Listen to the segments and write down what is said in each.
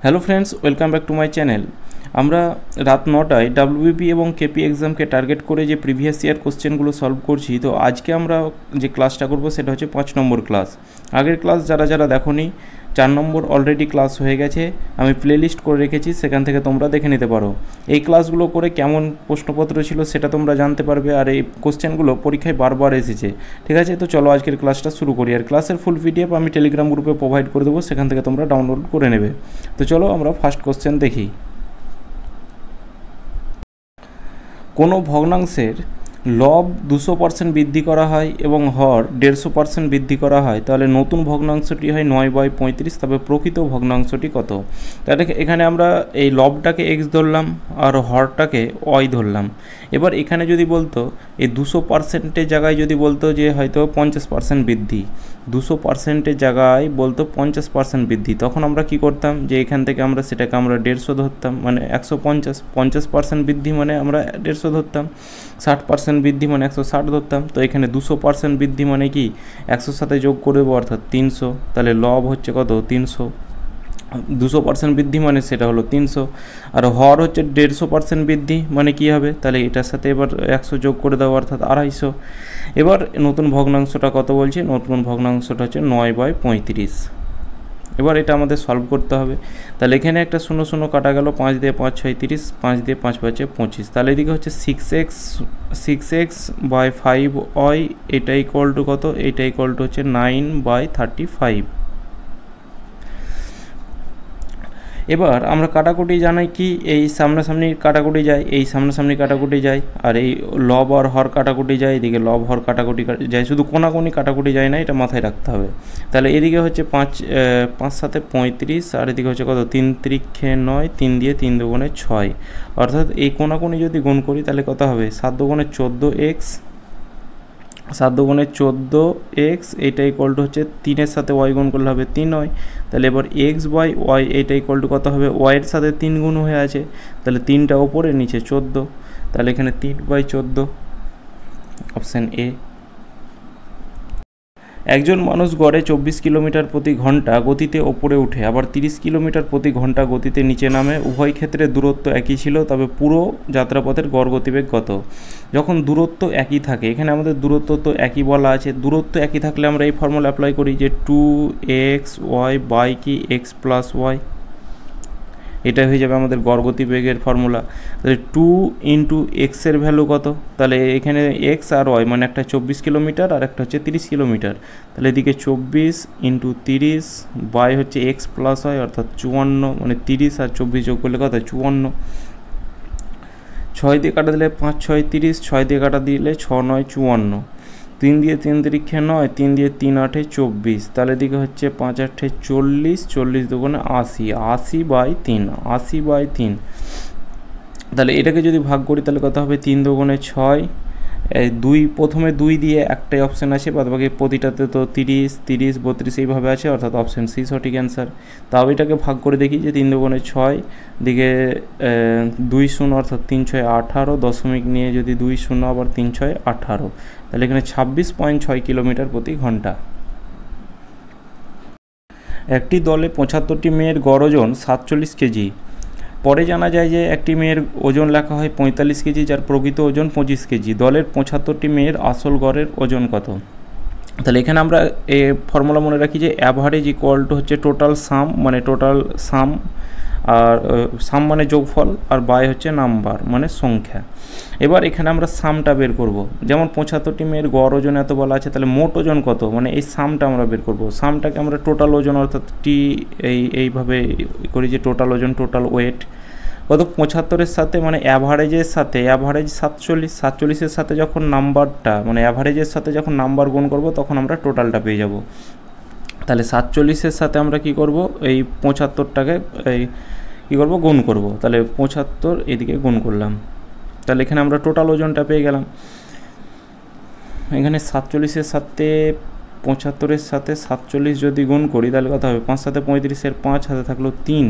Hello friends, welcome back to my channel. আমরা রাত 9টায় WBP এবং কেপি এক্সামকে টার্গেট করে যে প্রিভিয়াস ইয়ার কোশ্চেনগুলো সলভ করছি। তো আজকে আমরা যে ক্লাসটা করব সেটা হচ্ছে 5 নম্বর ক্লাস। আগের ক্লাস যারা দেখোনি, 4 নম্বর অলরেডি ক্লাস হয়ে গেছে, আমি প্লেলিস্ট করে রেখেছি, সেখান থেকে তোমরা দেখে নিতে পারো। এই ক্লাসগুলো করে কেমন প্রশ্নপত্র ছিল সেটা তোমরা জানতে পারবে, আর এই কোশ্চেনগুলো পরীক্ষায় বারবার এসেছে। ঠিক আছে, তো চলো আজকের ক্লাসটা শুরু করি। আর ক্লাসের ফুল পিডিএফ আমি টেলিগ্রাম গ্রুপে প্রোভাইড করে দেবো, সেখান থেকে তোমরা ডাউনলোড করে নেবে। তো চলো আমরা ফার্স্ট কোশ্চেন দেখি। কোনো ভগ্নাংশের লব 200% বৃদ্ধি করা হয় এবং হর 150% বৃদ্ধি করা হয়, তাহলে নতুন ভগ্নাংশটি হয় 9/35। তবে প্রকৃত ভগ্নাংশটি কত? তাহলে এখানে আমরা এই লবটাকে এক্স ধরলাম আর হরটাকে ওয়াই ধরলাম। এবার এখানে যদি বলতো এই 200%-এর জায়গায় যদি বলতো যে হয়তো 50% বৃদ্ধি, 200%-এর জায়গায় বলতো 50% বৃদ্ধি, তখন আমরা কি করতাম যে এখান থেকে আমরা সেটাকে 150 ধরতাম, মানে 150। 50% বৃদ্ধি মানে আমরা 150 ধরতাম। 60% বৃদ্ধি মানে 160 ধরতাম। তো এখানে 200% বৃদ্ধি মানে কি 100 সাথে যোগ করে দেবো, অর্থাৎ 300। তাহলে লব হচ্ছে কত? 300। 200% বৃদ্ধি মানে সেটা হলো 300। আর হর হচ্ছে 150% বৃদ্ধি মানে কি হবে? তাহলে এটার সাথে এবার 100 যোগ করে দেবো, অর্থাৎ 250। এবার নতুন ভগ্নাংশটা কত বলছি? নতুন ভগ্নাংশটা হচ্ছে 9/35। এবার এটা আমাদের সলভ করতে হবে। তাহলে এখানে একটা 0 0 কাটা গেল, 5 দিয়ে 5 6 30, 5 দিয়ে 5 5 25। তাহলে এদিকে হচ্ছে 6x/5y, এটা ইকুয়াল টু কত? এটা ইকুয়াল টু হচ্ছে 9/35। এবার আমরা কাটাকুটি জানাই কি, এই সামনাসামনি কাটাকুটি যায়, এই সামনাসামনি কাটাকুটি যায়, আর এই লব আর হর কাটাকুটি যায়, এদিকে লব হর কাটাকুটি যায়, শুধু কোনাকুনি কাটাকুটি যায় না, এটা মাথায় রাখতে হবে। তাহলে এদিকে হচ্ছে 5 7 35, আর এদিকে হচ্ছে কত? 3 3 9, 3 দিয়ে 3 দুগুণে 6। অর্থাৎ এই কোনাকুনি যদি গুণ করি তাহলে কত হবে? 7 দুগুণে 14x, 7 দুগুণে 14x, এইটা ইকুয়াল টু হচ্ছে 3-এর সাথে ওয়াই গুণ করলে হবে 3 হয়। তাহলে এবার x/y, এইটা ইকুয়াল টু কত হবে? ওয়াইয়ের সাথে 3 গুণ হয়ে আছে, তাহলে 3টা ওপরে, নিচে 14। তাহলে এখানে 3/14, অপশান এ। একজন মানুষ গড়ে 24 কিলোমিটার প্রতি ঘন্টা গতিতে ওপরে উঠে আবার 30 কিলোমিটার প্রতি ঘন্টা গতিতে নিচে নামে। উভয় ক্ষেত্রে দূরত্ব একই ছিল, তবে পুরো যাত্রাপথের গড় গতিবেগ কত? যখন দূরত্ব একই থাকে, এখানে আমাদের দূরত্ব তো একই বলা আছে, দূরত্ব একই থাকলে আমরা এই ফর্মুলা অ্যাপ্লাই করি যে 2xy বাই কি x প্লাস ওয়াই, এটা হয়ে যাবে আমাদের গড় গতিবেগের ফর্মুলা। তাহলে 2 ইন্টু এক্সের ভ্যালু কত? তাহলে এখানে এক্স আর ওয়াই মানে একটা 24 কিলোমিটার আর একটা হচ্ছে 30 কিলোমিটার। তাহলে এদিকে 24 ইন্টু 30 বাই হচ্ছে এক্স প্লাস ওয়াই, অর্থাৎ 54, মানে 30 আর 24 যোগ করলে কত? 54। 6 দিয়ে কাটা দিলে 5 6 30, 6 দিয়ে কাটা দিলে 6 9 54, 3 দিয়ে 3 তিরিক্ষে 9, 3 দিয়ে 3 8 24। তাহলে এদিকে হচ্ছে 5 8 40, 40 দুগুণে 80, 80/3, 80/3। তাহলে এটাকে যদি ভাগ করি তাহলে কত হবে? 3 দুগুণে 6, 2, প্রথমে 2 দিয়ে একটাই অপশান আছে, বাদ বাকি প্রতিটাতে তো 30 30 32 এইভাবে আছে, অর্থাৎ অপশান সি সঠিক অ্যান্সার। তাও এটাকে ভাগ করে দেখি যে 3 দুগুণে 6, দিকে 2 0, অর্থাৎ 3 6 18, দশমিক নিয়ে যদি 2 0 আবার 3 6 18, তাহলে এখানে 26.6 কিলোমিটার প্রতি ঘন্টা। একটি দলে 75টি মেয়ের গড় ওজন 47 কেজি। পরে জানা যায় যে একটি মেয়ের ওজন লেখা হয় 45 কেজি, যার প্রকৃত ওজন 25 কেজি। দলের 75টি মেয়ের আসল গড়ের ওজন কত? তাহলে এখানে আমরা এই ফর্মুলা মনে রাখি যে অ্যাভারেজ ইকুয়াল টু হচ্ছে টোটাল সাম, মানে টোটাল সাম, আর সাম মানে যোগফল, আর বাই হচ্ছে নাম্বার মানে সংখ্যা। এবার এখানে আমরা সামটা বের করব। যেমন 75টি মেয়ের গড় ওজন এত বলা আছে, তাহলে মোট ওজন কত, মানে এই সামটা আমরা বের করব। সামটাকে আমরা টোটাল ওজন, অর্থাৎ এইভাবে করি যে টোটাল ওজন, টোটাল ওয়েট কত? 75-এর সাথে মানে অ্যাভারেজের সাথে, অ্যাভারেজ 47, 47-এর সাথে যখন নাম্বারটা মানে অ্যাভারেজের সাথে যখন নাম্বার গুণ করব তখন আমরা টোটালটা পেয়ে যাব। তাহলে 47-এর সাথে আমরা কি করব? এই 75টাকে এই কী করব? গুণ করব। তাহলে 75 এদিকে গুণ করলাম, তাহলে এখানে আমরা টোটাল ওজনটা পেয়ে গেলাম। এখানে 47-এর সাথে 75-এর সাথে 47 যদি গুণ করি তাহলে কত হবে? 5 7 35, 5 হাতে থাকলো 3,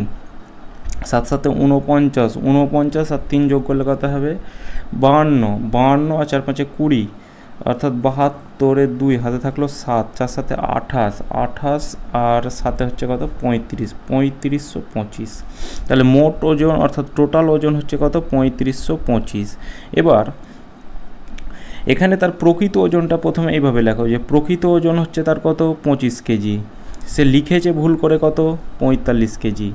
7 7 49, 49 আর 3 যোগ করলে কত হবে? 52, 52 আর 4 5 20, অর্থাৎ 72-এর 2 হাতে থাকলো 7, 4 সাথে 28, 28 আর সাথে হচ্ছে কত 35, 3525। তাহলে মোট ওজন অর্থাৎ টোটাল ওজন হচ্ছে কত 3525। এবার এখানে তার প্রকৃত ওজনটা প্রথমে এইভাবে লেখো যে প্রকৃত ওজন হচ্ছে তার কত 25 কেজি, সে লিখেছে ভুল করে কত 45 কেজি।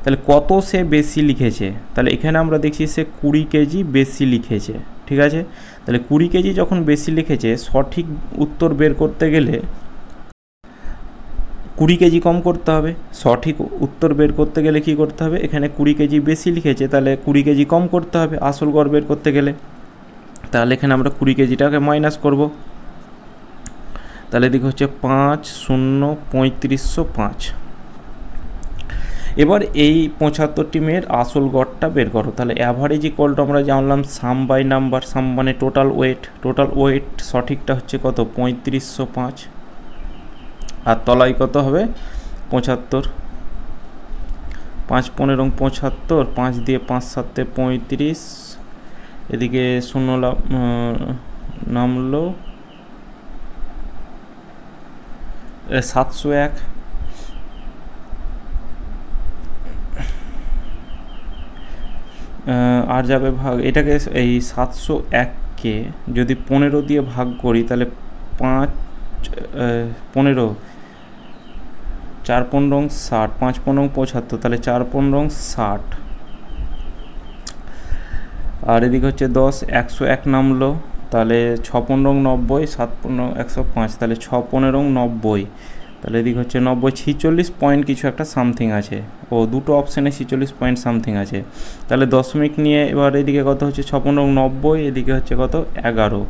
তাহলে কত সে বেশি লিখেছে, তাহলে এখানে আমরা দেখছি সে 20 কেজি বেশি লিখেছে, ঠিক আছে। তাহলে 20 কেজি যখন বেশি লিখেছে, সঠিক উত্তর বের করতে গেলে 20 কেজি কম করতে হবে। সঠিক উত্তর বের করতে গেলে কি করতে হবে, এখানে 20 কেজি বেশি লিখেছে, তাহলে 20 কেজি কম করতে হবে আসল গড় বের করতে গেলে। তাহলে এখানে আমরা 20 কেজিটাকে মাইনাস করব। তাহলে এদিকে হচ্ছে 5 0 3505। এবার এই 75টি মেয়ের আসল গড়টা বের করো। তাহলে অ্যাভারেজ ইকুয়ালটা আমরা জানলাম সাম বাই নাম্বার, সাম মানে টোটাল ওয়েট, টোটাল ওয়েট সঠিকটা হচ্ছে কত 3505, আর তলায় কত হবে 75, 5 15 75, 5 দিয়ে 5 7 35, এদিকে 0 নামলো 701। আর যাবে ভাগ, এটাকে এই 701কে যদি 15 দিয়ে ভাগ করি তাহলে 5 15, 4 15 60, 5 15 75, তাহলে 4 15 60, আর এদিকে হচ্ছে 10 101 নামলো, তাহলে 6 15 90, 7 15 105, তাহলে 6 15 90, তাহলে এদিকে হচ্ছে 90 46 পয়েন্ট কিছু একটা সামথিং আছে, ও দুটো অপশানে 46 পয়েন্ট সামথিং আছে। তাহলে দশমিক নিয়ে এবার এদিকে কত হচ্ছে 6 15 90, এদিকে হচ্ছে কত 11,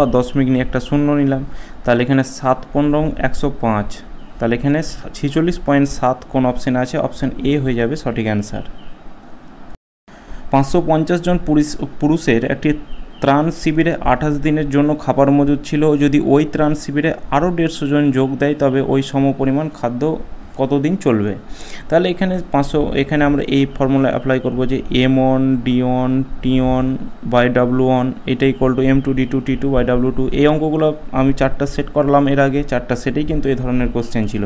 আর দশমিক নিয়ে একটা শূন্য নিলাম, তাহলে এখানে 7 15 105, তাহলে এখানে 46.7 কোন অপশানে আছে, অপশান এ হয়ে যাবে সঠিক অ্যান্সার। 550 জন পুরুষের একটি ত্রাণ শিবিরে 28 দিনের জন্য খাবার মজুদ ছিল, যদি ওই ত্রাণ শিবিরে আরও 150 জন যোগ দেয় তবে ওই সমপরিমাণ খাদ্য কতদিন চলবে। তাহলে এখানে 500, এখানে আমরা এই ফর্মুলা অ্যাপ্লাই করব যে M1 D1 T1 by W1 এটা equal to M2 D2 T2 by W2। এই অঙ্কগুলো আমি 4টা সেট করলাম এর আগে, 4টা সেটেই কিন্তু এই ধরনের কোশ্চেন ছিল।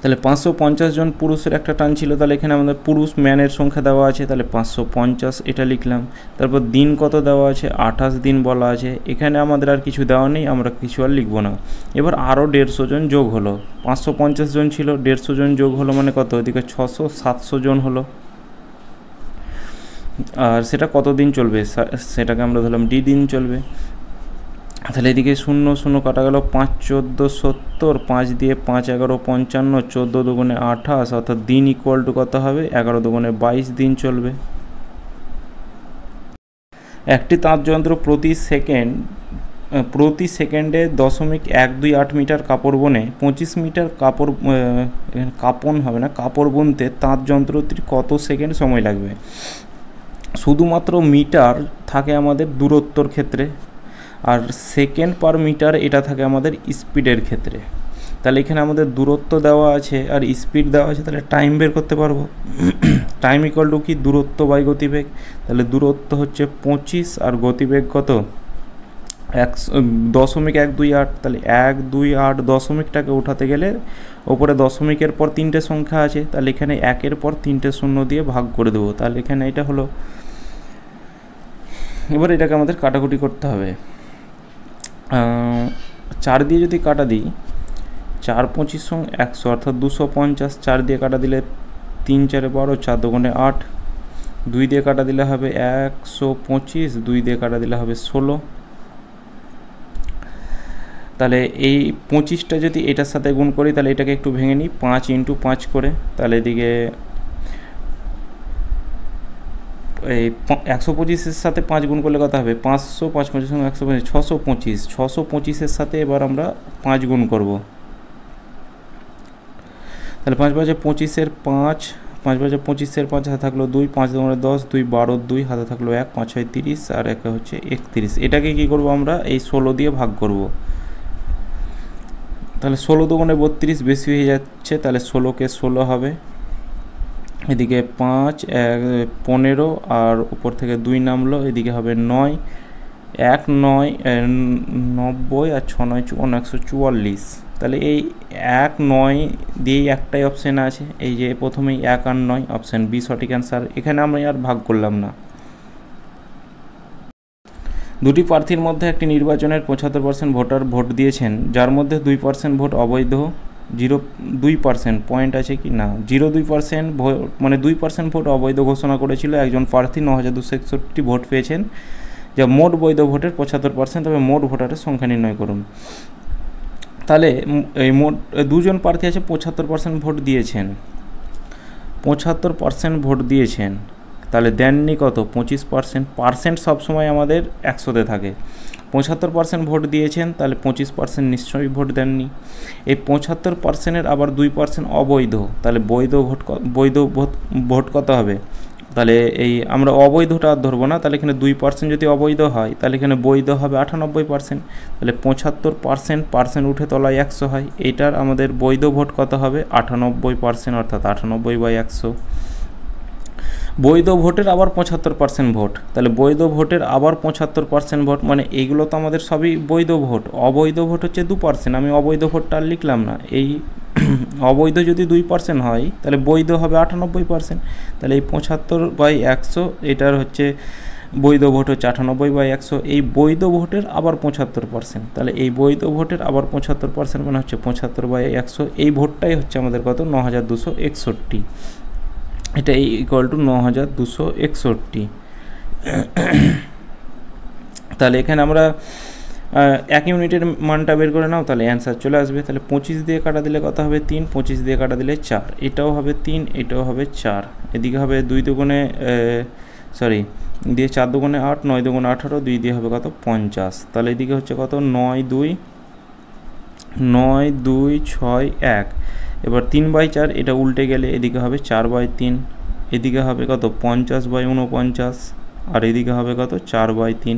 তাহলে 550 জন পুরুষের একটা টান ছিল, তাহলে এখানে আমাদের পুরুষ ম্যানের সংখ্যা দেওয়া আছে, তাহলে 550 এটা লিখলাম। তারপর দিন কত দেওয়া আছে 28 দিন বলা আছে, এখানে আমাদের আর কিছু দেওয়া নেই, আমরা কিছু আর লিখবো না। এবার আরও 150 জন যোগ হলো, 550 জন ছিল 150 জন যোগ হলো মানে কত, ওদিকে 600 700 জন হলো, আর সেটা কত দিন চলবে সেটাকে আমরা ধরলাম ডি দিন চলবে। তাহলে এদিকে 0 0 কাটা গেল, 5 14 70, 5 দিয়ে 5 11 55, 14 দুগুণে 28, অর্থাৎ দিন ইকুয়াল টু কত হবে 11 দুগুণে 22 দিন চলবে। একটি তাঁতযন্ত্র প্রতি সেকেন্ডে 0.128 মিটার কাপড় বনে 25 মিটার কাপড় বুনতে তাঁতযন্ত্রটির কত সেকেন্ড সময় লাগবে। শুধুমাত্র মিটার থাকে আমাদের দূরত্বর ক্ষেত্রে, আর সেকেন্ড পার মিটার এটা থাকে আমাদের স্পিডের ক্ষেত্রে। তাহলে এখানে আমাদের দূরত্ব দেওয়া আছে আর স্পিড দেওয়া আছে, তাহলে টাইম বের করতে পারবো। টাইম ইকুয়াল টু কি দূরত্ব বাই গতিবেগ, তাহলে দূরত্ব হচ্ছে 25 আর গতিবেগ কত 0.128, তাহলে 128 দশমিকটাকে উঠাতে গেলে ওপরে দশমিকের পর 3টে সংখ্যা আছে, তাহলে এখানে 1-এর পর 3টে শূন্য দিয়ে ভাগ করে দেবো, তাহলে এখানে এটা হলো। এবার এটাকে আমাদের কাটাকুটি করতে হবে। 4 দিয়ে যদি কাটা দিই, 4 25 100 অর্থাৎ 250, 4 দিয়ে কাটা দিলে 3 4 12, 4 দুগুণে 8, 2 দিয়ে কাটা দিলে হবে 125, 2 দিয়ে কাটা দিলে হবে 16। তাহলে এই 25টা যদি এটার সাথে গুণ করি, তাহলে এটাকে একটু ভেঙে নিই 5 × 5 করে, তাহলে এদিকে এই 125-এর সাথে 5 গুণ করলে কত হবে 500, 5 25 125, 625, 625-এর সাথে এবার আমরা 5 গুণ করব। তাহলে 5 5 25-এর 5, 5 5 25-এর 5 হাতে থাকলো 2, 5 2 10, 2 12, 2 হাতে থাকলো 1, 5 6 30, আর একে হচ্ছে 31। এটাকে কি করব আমরা এই 16 দিয়ে ভাগ করব। তাহলে 16 দুগুণে 32 বেশি হয়ে যাচ্ছে, তাহলে 16কে 16 হবে, এদিকে 5 15 আর উপর থেকে 2 নামলো, এদিকে হবে 9 1 9 90 আর 6 9 144। তাহলে এই 1 9 দিয়েই একটাই অপশান আছে, এই যে প্রথমেই 1 আর 9, অপশান বি সঠিক অ্যান্সার। এখানে আমরা আর ভাগ করলাম না। দুটি প্রার্থীর মধ্যে একটি নির্বাচনের 75% ভোটার ভোট দিয়েছেন, যার মধ্যে 2% ভোট অবৈধ, 2% পয়েন্ট আছে কি না, 0.2% মানে 2% ভোট অবৈধ ঘোষণা করেছিল। একজন প্রার্থী 9261 ভোট পেয়েছেন, যা মোট বৈধ ভোটের 75%। তবে মোট ভোটারের সংখ্যা নির্ণয় করুন। তাহলে এই মোট দুজন প্রার্থী আছে 75% ভোট দিয়েছেন, 75% ভোট দিয়েছেন, তাহলে দেননি কত 25%। পার্সেন্ট সবসময় আমাদের 100তে থাকে। 75% ভোট দিয়েছেন, তাহলে 25% নিশ্চয়ই ভোট দেননি। এই 75%-এর আবার 2% অবৈধ, তাহলে বৈধ ভোট কত হবে? তাহলে এই আমরা অবৈধটা আর ধরবো না, তাহলে এখানে 2% যদি অবৈধ হয়, তাহলে এখানে বৈধ হবে 98%। তাহলে 75% উঠে তলায় 100 হয়, এইটার আমাদের বৈধ ভোট কত হবে? 98%, অর্থাৎ 98/100। বৈধ ভোটের আবার 75% ভোট, তাহলে বৈধ ভোটের আবার 75% ভোট, মানে এইগুলো তো আমাদের সবই বৈধ ভোট। অবৈধ ভোট হচ্ছে 2%, আমি অবৈধ ভোটটা আর লিখলাম না। এই অবৈধ যদি 2% হয়, তাহলে বৈধ হবে 98%। তাহলে এই 75/100 এটার হচ্ছে বৈধ ভোট হচ্ছে 98/100। এই বৈধ ভোটের আবার 75%, তাহলে এই বৈধ ভোটের আবার 75% মানে হচ্ছে 75/100। এই ভোটটাই হচ্ছে আমাদের কত? 9261। এটা ইকুয়াল টু 9261। তাহলে এখানে আমরা 1 ইউনিটের মানটা বের করে নাও, তাহলে অ্যান্সার চলে আসবে। তাহলে 25 দিয়ে কাটা দিলে কত হবে? 3, 25 দিয়ে কাটা দিলে 4, এটাও হবে 3, এটাও হবে 4, এদিকে হবে 2 দুগুণে দিয়ে 4 দুগুণে 8, 9 দুগুণে 18, 2 দিয়ে হবে কত? 50। তাহলে এদিকে হচ্ছে কত? 9 2 6 1। এবার 3/4, এটা উল্টে গেলে এদিকে হবে 4/3, এদিকে হবে কত? 50/49, আর এদিকে হবে কত? 4/3।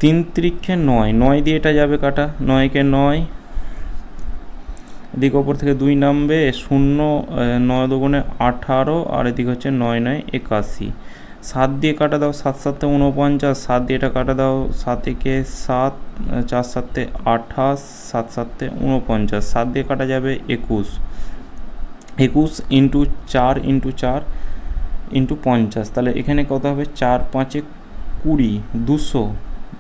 3 × 9, 9 দিয়ে এটা যাবে কাটা, 9 কে 9, এদিকে ওপর থেকে 2 নামবে, 0 9 দুগুণে 18, আর এদিকে হচ্ছে 9 9 81। 7 দিয়ে কাটা দাও, 7 7 49, 7 দিয়ে এটা কাটা দাও, 7 একে 7, 4 7 28, 7 7 49, 7 দিয়ে কাটা যাবে 21, 21 × 4 × 4 × 50। তাহলে এখানে কত হবে? 4 5 20, 200,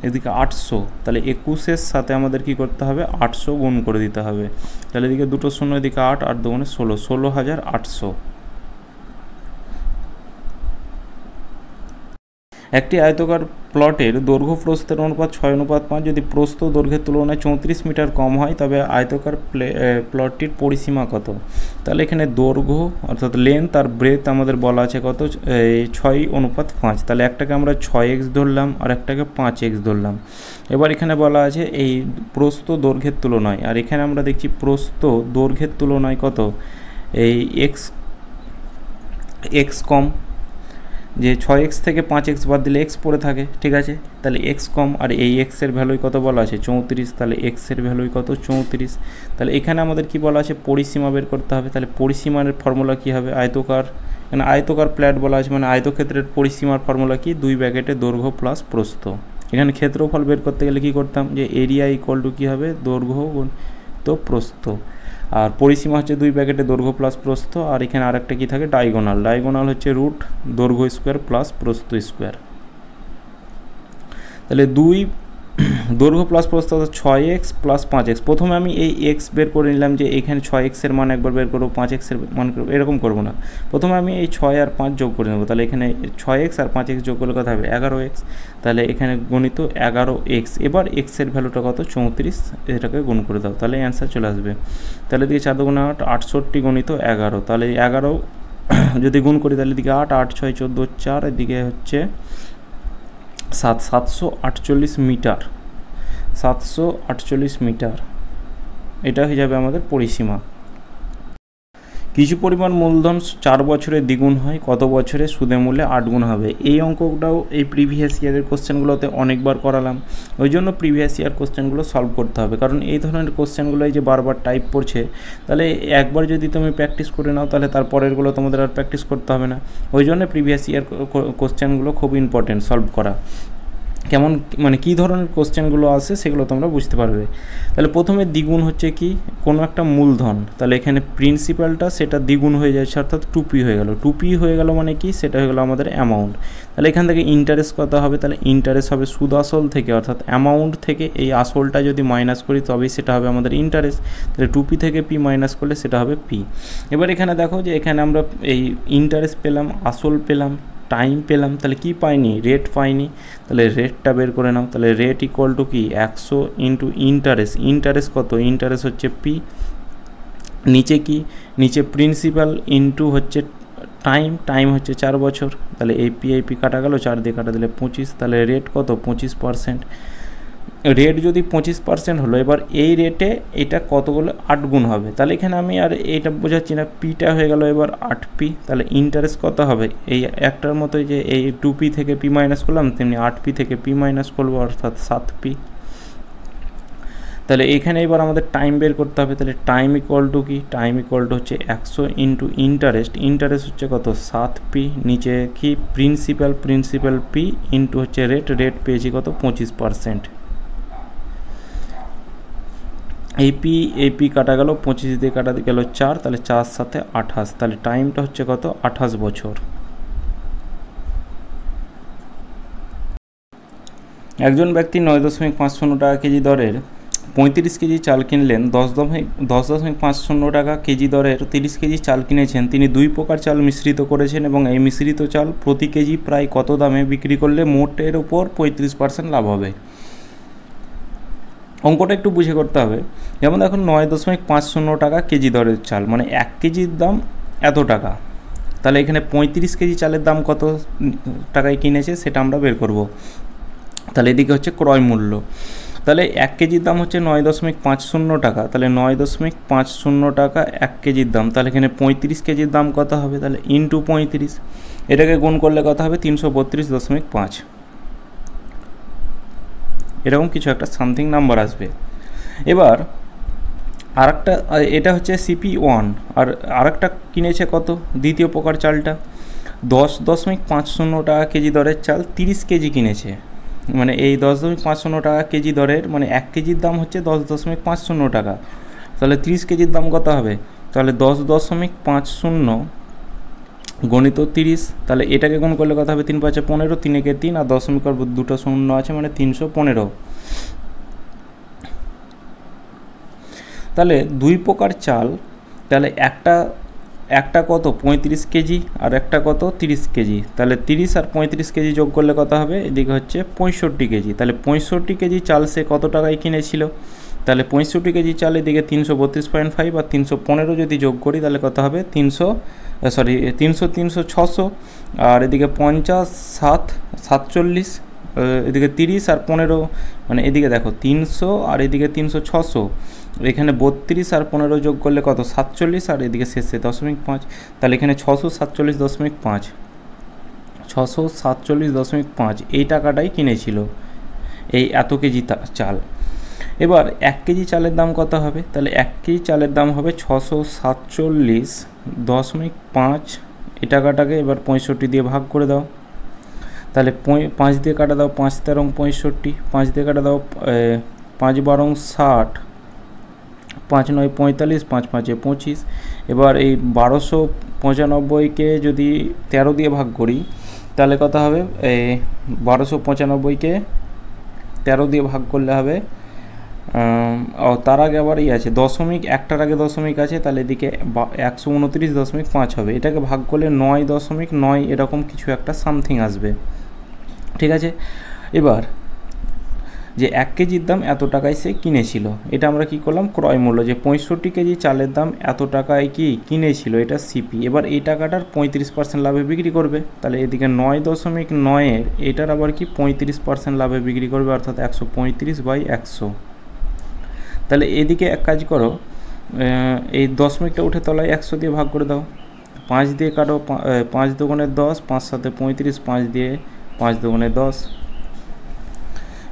এদিকে 800। তাহলে 21-এর সাথে আমাদের কি করতে হবে? 800 গুণ করে দিতে হবে। তাহলে এদিকে দুটো শূন্য, এদিকে 8, 8 দুগুণে 16, 16,800। একটি আয়তকার প্লটের দৈর্ঘ্য প্রস্থের অনুপাত 6:5। যদি প্রস্থ দৈর্ঘ্যের তুলনায় 34 মিটার কম হয়, তবে আয়তকার প্লটটির পরিসীমা কত? তাহলে এখানে দৈর্ঘ্য অর্থাৎ লেন্থ আর ব্রেথ আমাদের বলা আছে কত? 6:5। তাহলে একটাকে আমরা 6x ধরলাম, আর একটাকে 5x ধরলাম। এবার এখানে বলা আছে এই প্রস্থ দৈর্ঘ্যের তুলনায়, আর এখানে আমরা দেখছি প্রস্থ দৈর্ঘ্যের তুলনায় কত? এই x কম, যে 6x থেকে 5x বাদ দিলে x পড়ে থাকে, ঠিক আছে? তাহলে x কম, আর এই x এর ভ্যালুই কত বলা আছে? 34। তাহলে x এর ভ্যালুই কত? 34। তাহলে এখানে আমাদের কি বলা আছে? পরিসীমা বের করতে হবে। তাহলে পরিসীমার ফর্মুলা কি হবে? আয়তকার, মানে আয়তকার প্লেট বলা আছে, মানে আয়তক্ষেত্রের পরিসীমার ফর্মুলা কি? 2 ব্র্যাকেটে দৈর্ঘ্য প্লাস প্রস্থ। এখানে ক্ষেত্রফল বের করতে গেলে কি করতাম? যে এরিয়া ইকুয়াল টু কী হবে? দৈর্ঘ্য গুণ তো প্রস্থ। আর পরিসীমা হচ্ছে 2 ব্র্যাকেটে দৈর্ঘ্য প্লাস প্রস্থ, আর এখানে আরেকটা কি থাকে? ডায়াগোনাল। ডায়াগোনাল হচ্ছে রুট দৈর্ঘ্য স্কোয়ার প্লাস প্রস্থ স্কোয়ার। তাহলে 2 দৈর্ঘ্য প্লাস প্রস্থ অর্থাৎ 6x প্লাস 5x। প্রথমে আমি এই x বের করে নিলাম, যে এখানে 6x এর মান একবার বের করবো, 5x এর মান করবো, এরকম করবো না। প্রথমে আমি এই 6 আর 5 যোগ করে নেবো। তাহলে এখানে 6x আর 5x যোগ করলে কথা হবে 11x। তাহলে এখানে গণিত 11x। এবার x এর ভ্যালুটা কত? 34, এটাকে গুণ করে দাও, তাহলে অ্যান্সার চলে আসবে। তাহলে দিকে 4 দুগুণে 8, 68 গণিত 11। তাহলে 11 যদি গুণ করি, তাহলে দিকে 8, 8 6 14 4, এদিকে হচ্ছে 748 মিটার, 748 মিটার। এটা হয়ে যাবে আমাদের পরিসীমা। কিছু পরিমাণ মূলধন 4 বছরে দ্বিগুণ হয়, কত বছরে? সুদে মূল্যে 8 গুণ হবে। এই অঙ্কটাও এই প্রিভিয়াস ইয়ারের কোশ্চেনগুলোতে অনেকবার করালাম, ওই জন্য প্রিভিয়াস ইয়ার কোশ্চেনগুলো সলভ করতে হবে, কারণ এই ধরনের কোশ্চেনগুলো যে বারবার টাইপ পড়ছে, তাহলে একবার যদি তুমি প্র্যাকটিস করে নাও তাহলে তারপরেরগুলো তোমাদের আর প্র্যাকটিস করতে হবে না। ওই জন্য প্রিভিয়াস ইয়ার কোশ্চেনগুলো খুব ইম্পর্টেন্ট সলভ করা। কেমন মানে কী ধরনের কোশ্চেনগুলো আসে সেগুলো তোমরা বুঝতে পারবে। তাহলে প্রথমে দ্বিগুণ হচ্ছে কি, কোনো একটা মূলধন, তাহলে এখানে প্রিন্সিপালটা সেটা দ্বিগুণ হয়ে যাচ্ছে, অর্থাৎ 2p হয়ে গেল। 2p হয়ে গেল মানে কি, সেটা হয়ে গেল আমাদের অ্যামাউন্ট। তাহলে এখান থেকে ইন্টারেস্ট কত হবে, তাহলে ইন্টারেস্ট হবে সুদ আসল থেকে, অর্থাৎ অ্যামাউন্ট থেকে এই আসলটা যদি মাইনাস করি তবেই সেটা হবে আমাদের ইন্টারেস্ট। তাহলে 2p থেকে p মাইনাস করলে সেটা হবে p। এবার এখানে দেখো যে এখানে আমরা এই ইন্টারেস্ট পেলাম, আসল পেলাম, টাইম পেলাম, তাহলে কি পাইনি? রেট পাইনি। তাহলে রেটটা বের করে নাও। তাহলে রেট ইকুয়াল টু কি, 100 ইন্টু ইন্টারেস্ট। ইন্টারেস্ট কত? ইন্টারেস্ট হচ্ছে পি। নিচে কি, নিচে প্রিন্সিপাল ইন্টু হচ্ছে টাইম, টাইম হচ্ছে 4 বছর। তাহলে এই পি কাটা গেল, 4 দিয়ে কাটা দিলে 25। তাহলে রেট কত? 25%। রেট যদি 25% হলো, এবার এই রেটে এটা কতগুলো 8 গুণ হবে। তাহলে এখানে আমি আর এইটা বোঝাচ্ছি না, পিটা হয়ে গেল এবার 8p। তাহলে ইন্টারেস্ট কত হবে? এই একটার মতোই যে এই 2p থেকে p মাইনাস করলাম, তেমনি 8p থেকে p মাইনাস করবো, অর্থাৎ 7p। তাহলে এখানে এবার আমাদের টাইম বের করতে হবে। তাহলে টাইম ইকুয়াল টু কি, টাইম ইকুয়াল টু হচ্ছে 100 ইন্টু ইন্টারেস্ট। ইন্টারেস্ট হচ্ছে কত? 7p। নিচে কি প্রিন্সিপাল, প্রিন্সিপাল p ইন্টু হচ্ছে রেট, রেট পেয়েছি কত? 25%। এপি কাটা গেল, 25 দিয়ে কাটা গেল 4, তাহলে 4 সাথে 28। তাহলে টাইমটা হচ্ছে কত? 28 বছর। একজন ব্যক্তি 9.50 টাকা কেজি দরের 35 কেজি চাল কিনলেন। 10.50 টাকা কেজি দরের 30 কেজি চাল কিনেছেন। তিনি 2 প্রকার চাল মিশ্রিত করেছেন এবং এই মিশ্রিত চাল প্রতি কেজি প্রায় কত দামে বিক্রি করলে মোটের ওপর 35% লাভ হবে? অঙ্কটা একটু বুঝে করতে হবে। যেমন দেখুন 9.50 টাকা কেজি দরের চাল, মানে 1 কেজির দাম এত টাকা। তাহলে এখানে 35 কেজি চালের দাম কত টাকায় কিনেছে সেটা আমরা বের করব। তাহলে এদিকে হচ্ছে ক্রয় মূল্য। তাহলে 1 কেজির দাম হচ্ছে 9.50 টাকা। তাহলে 9.50 টাকা 1 কেজির দাম। তাহলে এখানে 35 কেজির দাম কত হবে? তাহলে ইন্টু 35, এটাকে গুণ করলে কত হবে? 332.5। এরকম কিছু একটা সামথিং নাম্বার আসবে। এবার আরেকটা, এটা হচ্ছে CP1, আর আরেকটা কিনেছে কত? দ্বিতীয় প্রকার চালটা 10.50 টাকা কেজি দরের চাল 30 কেজি কিনেছে। মানে এই 10.50 টাকা কেজি দরের, মানে 1 কেজির দাম হচ্ছে 10.50 টাকা। তাহলে 30 কেজির দাম কত হবে? তাহলে 10.50 গণিত 30। তাহলে এটাকে গুণ করলে কথা হবে 3 5 15, 3 একে 3, আর দশমিকের দুটো শূন্য আছে, মানে 315। তাহলে 2 প্রকার চাল, তাহলে একটা কত? 35 কেজি, আর একটা কত? 30 কেজি। তাহলে 30 আর 35 কেজি যোগ করলে কত হবে? এদিকে হচ্ছে 65 কেজি। তাহলে 65 কেজি চাল সে কত টাকায় কিনেছিল? তাহলে 65 কেজি চাল এদিকে 332.5, আর 315 যদি যোগ করি তাহলে কত হবে? 300 600, আর এদিকে 50 7 47, এদিকে 30 আর 15, মানে এদিকে দেখো 300 আর এদিকে 300 600, এখানে 32 আর 15 যোগ করলে কত? 47, আর এদিকে শেষে 0.5। তাহলে এখানে 647.5, 647.5 এই টাকাটাই কিনেছিল এই এত কেজি চাল। এবার 1 কেজি চালের দাম কত হবে? তাহলে 1 কেজি চালের দাম হবে 647.5। এই টাকাটাকে এবার 65 দিয়ে ভাগ করে দাও। তাহলে 5 দিয়ে কাটা দাও, 5 তেরং 65, 5 দিয়ে কাটা দাও, 5 বারং 60, 5 9 45, 5 5 25। এবার এই 1295কে যদি 13 দিয়ে ভাগ করি তাহলে কত হবে? 1295কে 13 দিয়ে ভাগ করলে হবে, তার আগে আবার আছে দশমিক, একটার আগে দশমিক আছে, তাহলে এদিকে 129.5 হবে। এটাকে ভাগ করলে 9.9 এরকম কিছু একটা সামথিং আসবে, ঠিক আছে। এবার যে 1 কেজির দাম এত টাকায় সে কিনেছিল, এটা আমরা কি করলাম? ক্রয় মূল্য, যে 65 কেজি চালের দাম এত টাকায় কি কিনেছিল, এটা সিপি। এবার এই টাকাটার 35% লাভে বিক্রি করবে। তাহলে এদিকে 9.9 এটার আবার কি 35% লাভে বিক্রি করবে, অর্থাৎ 135/100। তাহলে এদিকে এক কাজ করো, এই দশমিকটা উঠে তলায় 100 দিয়ে ভাগ করে দাও, 5 দিয়ে কাটো, 5 দুগুণে 10, 5 সাথে 35, 5 দিয়ে 5 দুগুণে 10।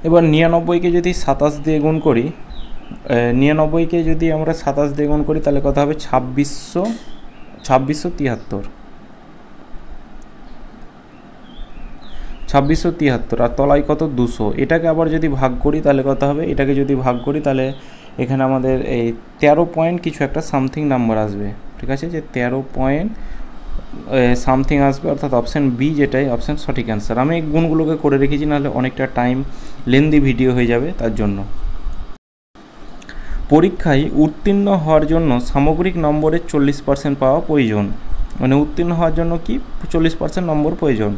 এবার 99কে যদি 27 দিয়ে গুণ করি, 99কে যদি আমরা 27 দিয়ে গুণ করি তাহলে কত হবে 2673, 2673, আর তলায় কত 200। এটাকে আবার যদি ভাগ করি তাহলে কত হবে, এটাকে যদি ভাগ করি তাহলে এখানে আমাদের এই 13 পয়েন্ট কিছু একটা সামথিং নাম্বার আসবে, ঠিক আছে, যে 13 পয়েন্ট সামথিং আসবে, অর্থাৎ অপশান বি যেটাই অপশান সঠিক অ্যান্সার। আমি এই গুণগুলোকে করে রেখেছি, নাহলে অনেকটা টাইম লেন্দি ভিডিও হয়ে যাবে তার জন্য। পরীক্ষায় উত্তীর্ণ হওয়ার জন্য সামগ্রিক নম্বরের 40% পাওয়া প্রয়োজন, মানে উত্তীর্ণ হওয়ার জন্য কি 40% নম্বর প্রয়োজন।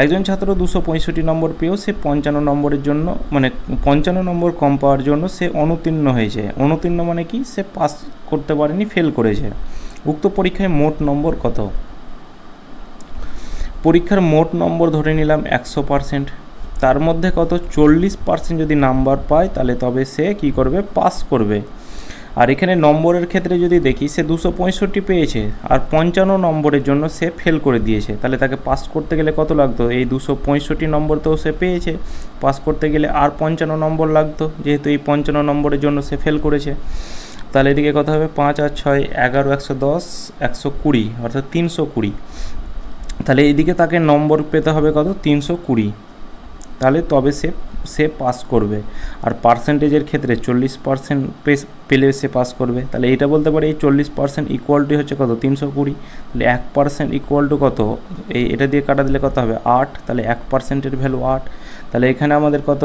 একজন ছাত্র 265 নম্বর পেয়েও সে 55 নম্বরের জন্য, মানে 55 নম্বর কম পাওয়ার জন্য সে অনুত্তীর্ণ হয়েছে। অনুত্তীর্ণ মানে কি, সে পাস করতে পারেনি, ফেল করেছে। উক্ত পরীক্ষায় মোট নম্বর কত? পরীক্ষার মোট নম্বর ধরে নিলাম 100%, তার মধ্যে কত 40% যদি নাম্বার পায় তাহলে তবে সে কি করবে, পাস করবে। আর এখানে নম্বরের ক্ষেত্রে যদি দেখি, সে 265 পেয়েছে আর 55 নম্বরের জন্য সে ফেল করে দিয়েছে, তাহলে তাকে পাস করতে গেলে কত লাগতো, এই 265 নম্বর তো সে পেয়েছে, পাস করতে গেলে আর 55 নম্বর লাগতো, যেহেতু এই 55 নম্বরের জন্য সে ফেল করেছে। তাহলে এদিকে কত হবে, 5 আর 6 11, 110, 120, অর্থাৎ 320। তাহলে এইদিকে তাকে নম্বর পেতে হবে কত, 320, তাহলে তবে সে পাস করবে। আর পার্সেন্টেজের ক্ষেত্রে 40% পেলে সে পাস করবে। তাহলে এইটা বলতে পারি এই 40% ইকুয়ালটি হচ্ছে কত, 320। তাহলে 1% ইকুয়াল টু কত, এটা দিয়ে কাটা দিলে কত হবে 8, তাহলে 1%-এর ভ্যালু 8। তাহলে এখানে আমাদের কত,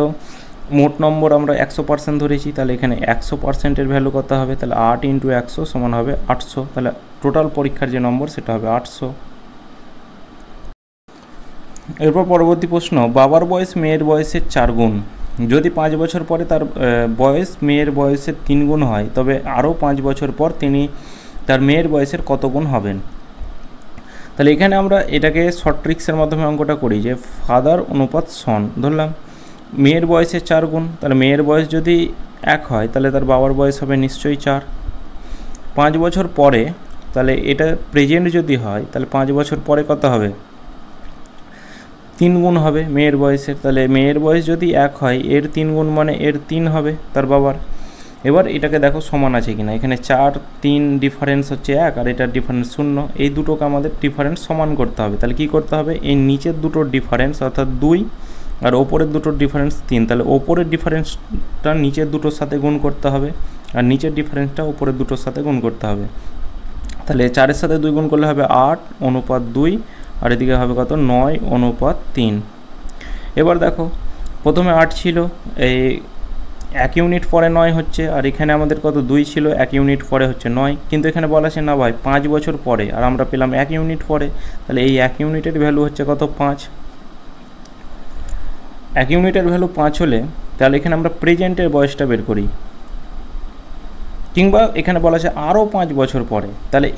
মোট নম্বর আমরা 100% ধরেছি, তাহলে এখানে 100%-এর ভ্যালু কত হবে, তাহলে 8 × 100 সমান হবে 800। তাহলে টোটাল পরীক্ষার যে নম্বর সেটা হবে 800। এরপর পরবর্তী প্রশ্ন, বাবার বয়স মেয়ের বয়সের 4 গুণ। যদি 5 বছর পরে তার বয়স মেয়ের বয়সের 3 গুণ হয়, তবে আরও 5 বছর পর তিনি তার মেয়ের বয়সের কত গুণ হবেন? তাহলে এখানে আমরা এটাকে শর্ট ট্রিক্সের মাধ্যমে অঙ্কটা করি, যে ফাদার অনুপাত সন ধরলাম, মেয়ের বয়সের 4 গুণ, তাহলে মেয়ের বয়স যদি 1 হয় তাহলে তার বাবার বয়স হবে নিশ্চয়ই 4। 5 বছর পরে, তাহলে এটা প্রেজেন্ট যদি হয় তাহলে 5 বছর পরে কত হবে, 3 গুণ হবে মেয়ের বয়সের। তাহলে মেয়ের বয়স যদি 1 হয়, এর 3 গুণ মানে এর 3 হবে তার বাবার। এবার এটাকে দেখো সমান আছে কিনা, এখানে 4, 3 ডিফারেন্স হচ্ছে 1 আর এটার ডিফারেন্স 0, এই দুটোকে আমাদের ডিফারেন্স সমান করতে হবে। তাহলে কি করতে হবে, এই নিচের দুটোর ডিফারেন্স অর্থাৎ 2 আর ওপরের দুটোর ডিফারেন্স 3, তাহলে ওপরের ডিফারেন্সটা নিচের দুটোর সাথে গুণ করতে হবে আর নিচের ডিফারেন্সটা ওপরের দুটোর সাথে গুণ করতে হবে। তাহলে 4-এর সাথে 2 গুণ করলে হবে 8:2, আর এদিকে হবে কত, 9:3। এবার দেখো প্রথমে 8 ছিল, এই 1 ইউনিট পরে 9 হচ্ছে, আর এখানে আমাদের কত 2 ছিল, 1 ইউনিট পরে হচ্ছে 9, কিন্তু এখানে বলা আছে না ভাই 5 বছর পরে, আর আমরা পেলাম 1 ইউনিট পরে। তাহলে এই 1 ইউনিটের ভ্যালু হচ্ছে কত, 5। 1 ইউনিটের ভ্যালু 5 হলে তাহলে এখানে আমরা প্রেজেন্টের বয়সটা বের করি, কিংবা এখানে বলা আছে আরও 5 বছর পরে। তাহলে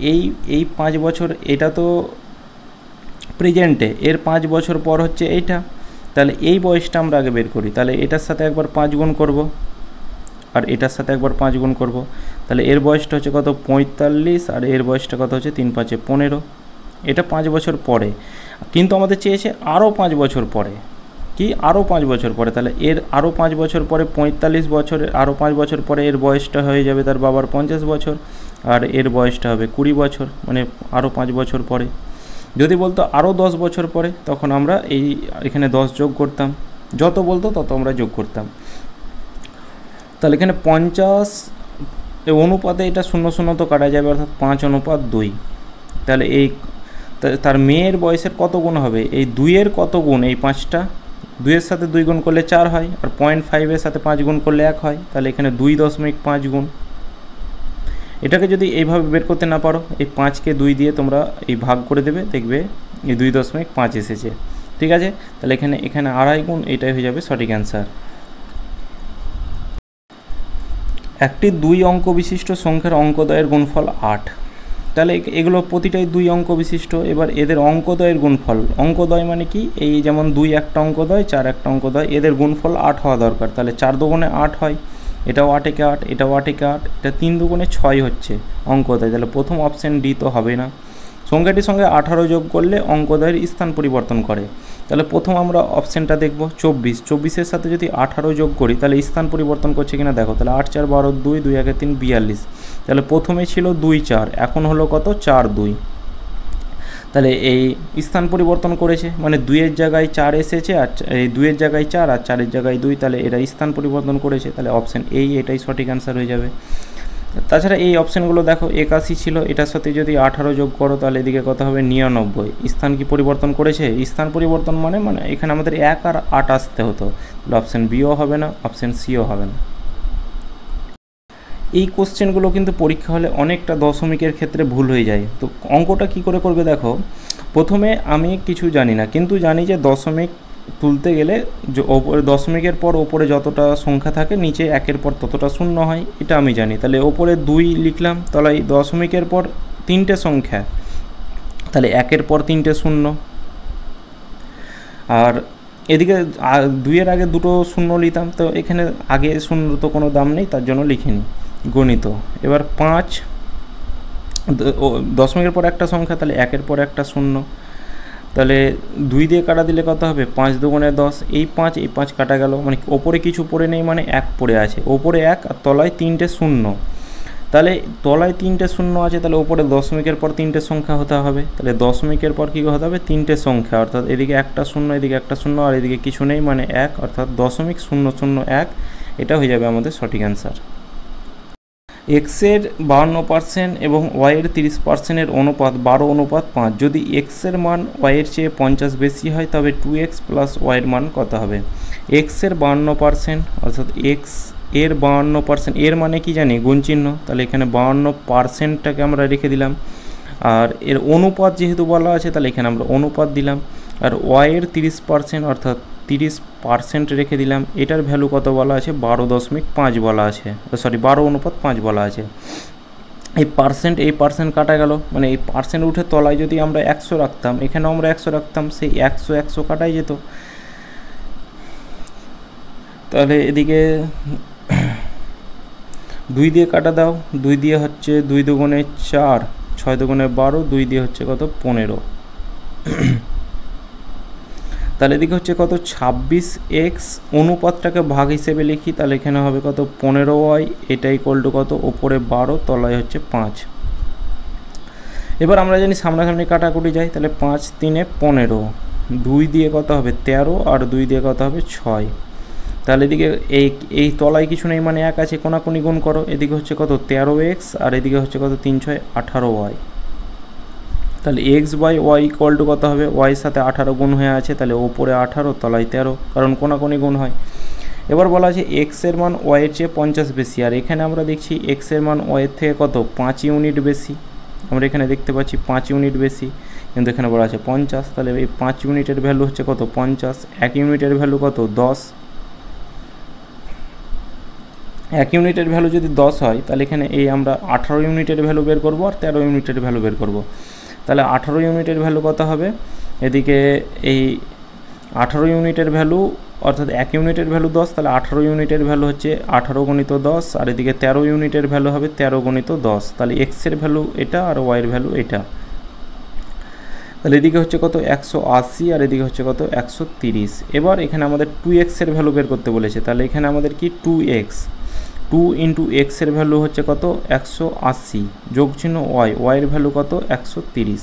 এই 5 বছর, এটা তো প্রেজেন্টে, এর 5 বছর পর হচ্ছে এইটা, তাহলে এই বয়সটা আমরা আগে বের করি। তাহলে এটার সাথে একবার 5 গুণ করব আর এটার সাথে একবার 5 গুণ করব, তাহলে এর বয়সটা হচ্ছে কত, 45, আর এর বয়সটা কত হচ্ছে 3 × 5 = 15। এটা 5 বছর পরে, কিন্তু আমাদের চেয়েছে আরও 5 বছর পরে, কি আরও 5 বছর পরে। তাহলে এর আরও 5 বছর পরে 45 বছরের আরও 5 বছর পরে এর বয়সটা হয়ে যাবে তার বাবার 50 বছর, আর এর বয়সটা হবে 20 বছর, মানে আরও 5 বছর পরে। যদি বলতো আরও 10 বছর পরে, তখন আমরা এখানে 10 যোগ করতাম, যত বলতো তত আমরা যোগ করতাম। তাহলে এখানে 50 অনুপাতে এটা 0 তো কাটা যাবে, অর্থাৎ 5:2। তাহলে তার মেয়ের বয়সের কত গুণ হবে, এই 2-এর কত গুণ, এই 5টা 2-এর সাথে 2 গুণ করলে 4 হয়, আর 0.5-এর সাথে 5 গুণ করলে 1 হয়। তাহলে এখানে 2.5 গুণ। এটাকে যদি এইভাবে বের করতে না পারো, এই 5কে 2 দিয়ে তোমরা এই ভাগ করে দেবে, দেখবে এই 2.5 এসেছে, ঠিক আছে। তাহলে এখানে 2.5 গুণ, এটাই হয়ে যাবে সঠিক অ্যান্সার। একটি 2 অঙ্ক বিশিষ্ট সংখ্যার অঙ্কদ্বয়ের গুণফল 8। তাহলে এগুলো প্রতিটাই 2 অঙ্ক বিশিষ্ট। এবার এদের অঙ্কদ্বয়ের গুণফল, অঙ্কদ্বয় মানে কি, এই যেমন 2 একটা অঙ্কদ্বয়, 4 একটা অঙ্কদ্বয়, এদের গুণফল 8 হওয়া দরকার। তাহলে 4 × 2 = 8 হয়, এটাও 8 একে 8, এটাও 8 একে 8, এটা 3 দুগুণে 6 হচ্ছে অঙ্কোদয়। তাহলে প্রথম অপশান ডি তো হবে না। সংখ্যাটির সঙ্গে 18 যোগ করলে অঙ্কোদয়ের স্থান পরিবর্তন করে। তাহলে প্রথম আমরা অপশানটা দেখব 24, 24-এর সাথে যদি 18 যোগ করি তাহলে স্থান পরিবর্তন করছে কিনা দেখো। তাহলে 8 4 12, 2 2 1 3 42। তাহলে প্রথমে ছিল 2 4, এখন হলো কত 4 2। তাহলে এই স্থান পরিবর্তন করেছে, মানে 2-এর জায়গায় 4 এসেছে, আর এই 2-এর জায়গায় 4 আর 4-এর জায়গায় 2, তাহলে এরা স্থান পরিবর্তন করেছে। তাহলে অপশান এই এটাই সঠিক অ্যান্সার হয়ে যাবে। তাছাড়া এই অপশানগুলো দেখো 81 ছিল, এটার সাথে যদি 18 যোগ করো তাহলে এদিকে কত হবে 99। স্থান কি পরিবর্তন করেছে? স্থান পরিবর্তন মানে এখানে আমাদের 1 আর 8 আসতে হতো। তাহলে অপশান বিও হবে না, অপশান সিও হবে না। এই কোশ্চেনগুলো কিন্তু পরীক্ষা হলে অনেকটা দশমিকের ক্ষেত্রে ভুল হয়ে যায়। তো অঙ্কটা কি করে করবে দেখো, প্রথমে আমি কিছু জানি না, কিন্তু জানি যে দশমিক তুলতে গেলে ওপরে দশমিকের পর ওপরে যতটা সংখ্যা থাকে নিচে 1-এর পর ততটা শূন্য হয়, এটা আমি জানি। তাহলে ওপরে 2 লিখলাম, তাহলে এই দশমিকের পর 3টে সংখ্যা, তাহলে 1-এর পর 3টে শূন্য। আর এদিকে 2-এর আগে 2টো শূন্য লিখতাম, তো এখানে আগে শূন্য তো কোনো দাম নেই, তার জন্য লিখিনি গণিত। এবার 5, দশমিকের পর একটা সংখ্যা, তাহলে 1-এর পর একটা শূন্য। তাহলে 2 দিয়ে কাটা দিলে কত হবে 5 দুগুণে 10। এই 5 কাটা গেল, মানে ওপরে কিছু পড়ে নেই, মানে 1 পড়ে আছে। ওপরে 1 আর তলায় 3টে শূন্য, তাহলে তলায় 3টে শূন্য আছে, তাহলে ওপরে দশমিকের পর 3টে সংখ্যা হতে হবে। তাহলে দশমিকের পর কী হতে হবে 3টে সংখ্যা, অর্থাৎ এদিকে একটা শূন্য, এদিকে একটা শূন্য, আর এদিকে কিছু নেই, মানে 1, অর্থাৎ 0.001। এটা হয়ে যাবে আমাদের সঠিক অ্যান্সার। এক্সের 52% এবং ওয়াইয়ের 30%-এর অনুপাত 12:5। যদি এক্সের মান ওয়াইয়ের চেয়ে 50 বেশি হয় তবে 2x প্লাস ওয়াইয়ের মান কত হবে? এক্সের 52%, অর্থাৎ এক্স এর 52%, এর মানে কি জানি গুণ চিহ্ন, তাহলে এখানে 52%টাকে আমরা রেখে দিলাম। আর এর অনুপাত যেহেতু বলা আছে তাহলে এখানে আমরা অনুপাত দিলাম। আর ওয়াইয়ের 30%, অর্থাৎ 30% রেখে দিলাম। এটার ভ্যালু কত বলা আছে 12.5 বলা আছে, সরি 12:5 বলা আছে। এই পার্সেন্ট কাটা গেল, মানে এই পার্সেন্ট উঠে তলায় যদি আমরা 100 রাখতাম, এখানেও আমরা 100 রাখতাম, সেই 100 কাটাই যেত। তাহলে এদিকে 2 দিয়ে কাটা দাও, 2 দিয়ে হচ্ছে 2 দুগুণে 4, 6 দুগুণে 12, 2 দিয়ে হচ্ছে কত 15। তাহলে এদিকে হচ্ছে কত 26x, অনুপাতটাকে ভাগ হিসেবে লিখি, তাহলে এখানে হবে কত 15y, এটা ইকুয়াল টু কত ওপরে 12 তলায় হচ্ছে 5। এবার আমরা জানি সামনাসামনি কাটাকুটি যায়, তাহলে 5 3 15, 2 দিয়ে কত হবে 13, আর 2 দিয়ে কত হবে 6। তাহলে এদিকে এই তলায় কিছু নেই, মানে 1 আছে, কোনাকুনি গুণ করো। এদিকে হচ্ছে কত 13x, আর এদিকে হচ্ছে কত 3 6 18y। তাহলে x by y equal to কত হবে, ওয়াইয়ের সাথে 18 গুণ হয়ে আছে, তাহলে ওপরে 18 তলায় 13, কারণ কোনাকুনি গুণ হয়। এবার বলা আছে এক্সের মান ওয়াইয়ের চেয়ে 50 বেশি, আর এখানে আমরা দেখছি এক্সের মান ওয়াইয়ের থেকে কত 5 ইউনিট বেশি। আমরা এখানে দেখতে পাচ্ছি 5 ইউনিট বেশি, কিন্তু এখানে বলা আছে 50। তাহলে এই 5 ইউনিটের ভ্যালু হচ্ছে কত 50, 1 ইউনিটের ভ্যালু কত 10। 1 ইউনিটের ভ্যালু যদি 10 হয় তাহলে এখানে এই আমরা 18 ইউনিটের ভ্যালু বের করব, আর 13 ইউনিটের ভ্যালু বের করব। তাহলে 18 ইউনিটের ভ্যালু কত হবে, এদিকে এই 18 ইউনিটের ভ্যালু, অর্থাৎ 1 ইউনিটের ভ্যালু 10, তাহলে 18 ইউনিটের ভ্যালু হচ্ছে 18 গুণিত 10, আর এদিকে 13 ইউনিটের ভ্যালু হবে 13 গুণিত 10। তাহলে এক্সের ভ্যালু এটা আর ওয়াইয়ের ভ্যালু এটা। তাহলে এদিকে হচ্ছে কত 180, আর এদিকে হচ্ছে কত 130। এবার এখানে আমাদের 2x-এর ভ্যালু বের করতে বলেছে, তাহলে এখানে আমাদের কি 2x, 2 ইন্টু এক্সের ভ্যালু হচ্ছে কত 180, যোগ চিহ্ন ওয়াইয়ের ভ্যালু কত 130।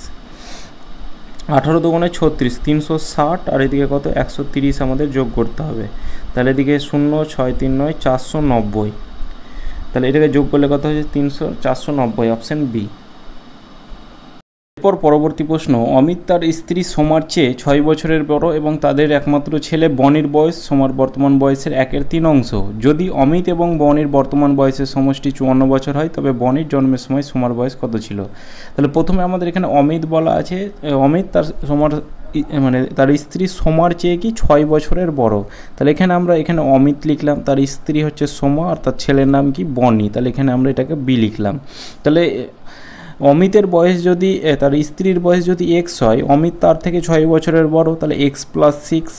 18 দুগুণে 36, 360, আর এদিকে কত 130 আমাদের যোগ করতে হবে। তাহলে এদিকে 0 6 3 9 490, তাহলে এটাকে যোগ করলে কত হচ্ছে 490, অপশান বি। এরপর পরবর্তী প্রশ্ন, অমিত তার স্ত্রী সোমার চেয়ে 6 বছরের বড় এবং তাদের একমাত্র ছেলে বনির বয়স সোমার বর্তমান বয়সের 1/3 অংশ। যদি অমিত এবং বনির বর্তমান বয়সের সমষ্টি 54 বছর হয় তবে বনির জন্মের সময় সোমার বয়স কত ছিল? তাহলে প্রথমে আমাদের এখানে অমিত বলা আছে, অমিত তার সোমার মানে তার স্ত্রী সোমার চেয়ে কি 6 বছরের বড়। তাহলে এখানে আমরা এখানে অমিত লিখলাম, তার স্ত্রী হচ্ছে সোমা, আর তার ছেলের নাম কি বনি, তাহলে এখানে আমরা এটাকে বি লিখলাম। তাহলে অমিতের বয়স যদি, তার স্ত্রীর বয়স যদি এক্স হয়, অমিত তার থেকে 6 বছরের বড়, তাহলে এক্স প্লাস 6,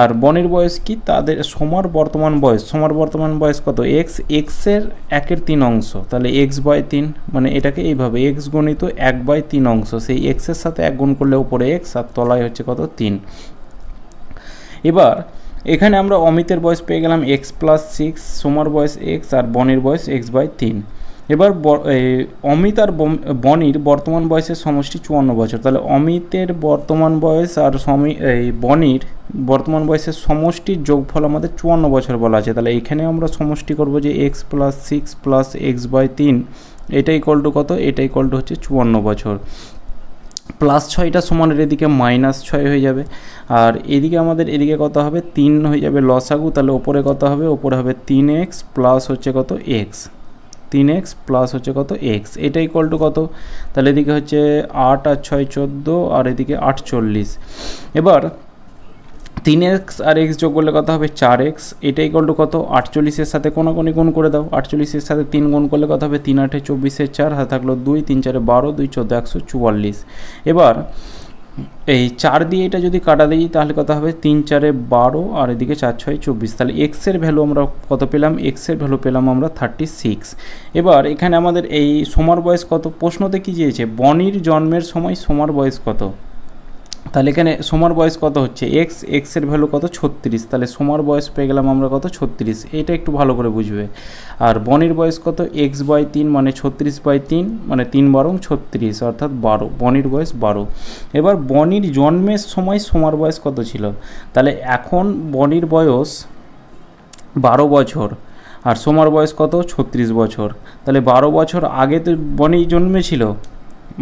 আর বনির বয়স কি, তাদের সোমার বর্তমান বয়স কত, এক্সের 1/3 অংশ, তাহলে x/3, মানে এটাকে এইভাবে x গণিত 1/3 অংশ, সেই এক্সের সাথে 1 গুণ করলে উপরে x আর তলায় হচ্ছে কত 3। এবার এখানে আমরা অমিতের বয়স পেয়ে গেলাম x+6, সোমার বয়স x আর বনির বয়স x/3। এবার অমিত আর বনির বর্তমান বয়সের সমষ্টি 54 বছর, তাহলে অমিতের বর্তমান বয়স আর বনির বর্তমান বয়সের সমষ্টির যোগফল আমাদের 54 বছর বলা আছে। তাহলে এখানে আমরা সমষ্টি করব যে x+6 + x/3, এটা ইকুয়াল টু কত, এটা ইকুয়াল টু হচ্ছে 54 বছর। +6টা সমানের এদিকে -6 হয়ে যাবে, আর এদিকে আমাদের এদিকে কত হবে 3 হয়ে যাবে লসাগু, তাহলে ওপরে কত হবে, ওপরে হবে 3x প্লাস হচ্ছে কত x, 3x প্লাস হচ্ছে কত x, এটা ইকুয়াল টু কত, তাহলে এদিকে হচ্ছে 8 আর 6 14 আর এদিকে 48। এবার 3x আর x যোগ করলে কত হবে 4x, এটা ইকুয়াল টু কত, 48-এর সাথে কোনাকুনি গুণ করে দাও, 48-এর সাথে 3 গুণ করলে কত হবে 3 8 24, 4 হাতে থাকলো 2, 3 4 12, 2 14 144। এবার এই 4 দিয়ে এটা যদি কাটা দিই তাহলে কত হবে 3 4 12 আর এদিকে 4 6 24, তাহলে x এর ভ্যালু আমরা কত পেলাম, x এর ভ্যালু পেলাম আমরা 36। এবার এখানে আমাদের এই সোমার বয়স কত, প্রশ্নতে কি চেয়েছে, বনির জন্মের সময় সোমার বয়স কত, তাহলে এখানে সোমার বয়স কত হচ্ছে x এর ভ্যালু কত 36, তাহলে সোমার বয়স পেয়ে গেলাম আমরা কত 36, এটা একটু ভালো করে বুঝবে। আর বনির বয়স কত x/3 মানে 36/3 মানে 3 বারং 36 অর্থাৎ 12, বনির বয়স 12। এবার বনির জন্মের সময় সোমার বয়স কত ছিল, তাহলে এখন বনির বয়স 12 বছর আর সোমার বয়স কত 36 বছর, তাহলে 12 বছর আগে তো বনি জন্মেছিল,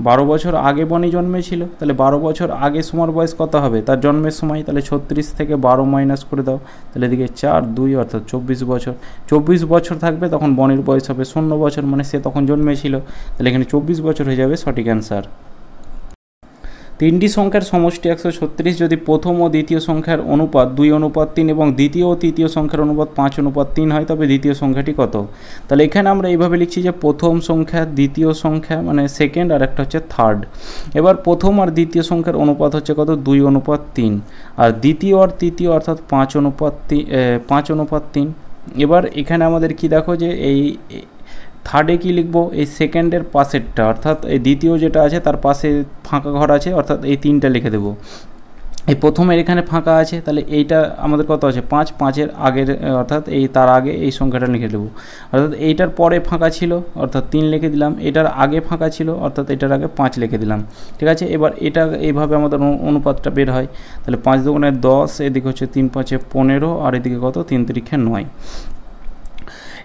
12 বছর আগে বনি জন্মেছিল, তাহলে 12 বছর আগে সোমার বয়স কত হবে তার জন্মের সময়, তাহলে 36 থেকে 12 মাইনাস করে দাও, তাহলে এদিকে 4 2 অর্থাৎ 24 বছর, 24 বছর থাকবে তখন বনির বয়স হবে 0 বছর, মানে সে তখন জন্মেছিল, তাহলে এখানে 24 বছর হয়ে যাবে সঠিক অ্যান্সার। তিনটি সংখ্যার সমষ্টি 136 যদি প্রথম ও দ্বিতীয় সংখ্যার অনুপাত 2:3 এবং দ্বিতীয় ও তৃতীয় সংখ্যার অনুপাত 5:3 হয়, তবে দ্বিতীয় সংখ্যাটি কত। তাহলে এখানে আমরা এইভাবে লিখছি যে প্রথম সংখ্যা, দ্বিতীয় সংখ্যা মানে সেকেন্ড, আর একটা হচ্ছে থার্ড। এবার প্রথম আর দ্বিতীয় সংখ্যার অনুপাত হচ্ছে কত 2:3, আর দ্বিতীয় আর তৃতীয় অর্থাৎ 5:3। এবার এখানে আমাদের কি দেখো যে এই থার্ডে কি লিখবো, এই সেকেন্ডের পাশেরটা অর্থাৎ এই দ্বিতীয় যেটা আছে তার পাশে ফাঁকা ঘর আছে, অর্থাৎ এই 3টা লিখে দেবো। এই প্রথমের এখানে ফাঁকা আছে, তাহলে এইটা আমাদের কত আছে 5, 5-এর আগের অর্থাৎ এই তার আগে এই সংখ্যাটা লিখে দেবো, অর্থাৎ এইটার পরে ফাঁকা ছিল অর্থাৎ 3 লিখে দিলাম, এটার আগে ফাঁকা ছিল অর্থাৎ এটার আগে 5 লিখে দিলাম, ঠিক আছে। এবার এটা এইভাবে আমাদের অনুপাতটা বের হয়, তাহলে 5 দুগুণে 10, এদিকে হচ্ছে 3 5-এ 15 আর এদিকে কত 3 3-এ 9।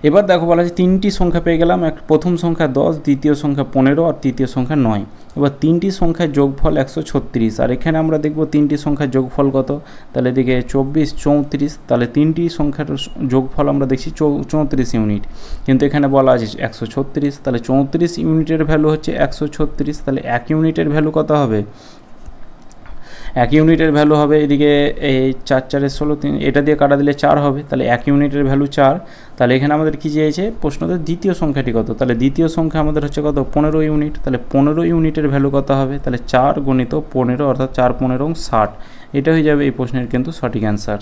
এবার দেখো বলা আছে তিনটি সংখ্যা পেয়ে গেলাম, প্রথম সংখ্যা 10, দ্বিতীয় সংখ্যা 15 আর তৃতীয় সংখ্যা 9। এবার তিনটি সংখ্যার যোগফল 136, আর এখানে আমরা দেখব তিনটি সংখ্যার যোগফল কত, তাহলে এদিকে 24 34, তাহলে তিনটি সংখ্যার যোগফল আমরা দেখছি 34 ইউনিট, কিন্তু এখানে বলা আছে 136, তাহলে 34 ইউনিটের ভ্যালু হচ্ছে 136, তাহলে 1 ইউনিটের ভ্যালু কত হবে, 1 ইউনিটের ভ্যালু হবে এদিকে এই 4 4 16, 3 এটা দিয়ে কাটা দিলে 4 হবে, তাহলে 1 ইউনিটের ভ্যালু 4। তাহলে এখানে আমাদের কি চেয়েছে প্রশ্নতে দ্বিতীয় সংখ্যাটি কত, তাহলে দ্বিতীয় সংখ্যা আমাদের হচ্ছে কত 15 ইউনিট, তাহলে 15 ইউনিটের ভ্যালু কত হবে, তাহলে 4 গুণিত 15 অর্থাৎ 4 15 60, এটা হয়ে যাবে এই প্রশ্নের কিন্তু সঠিক অ্যান্সার।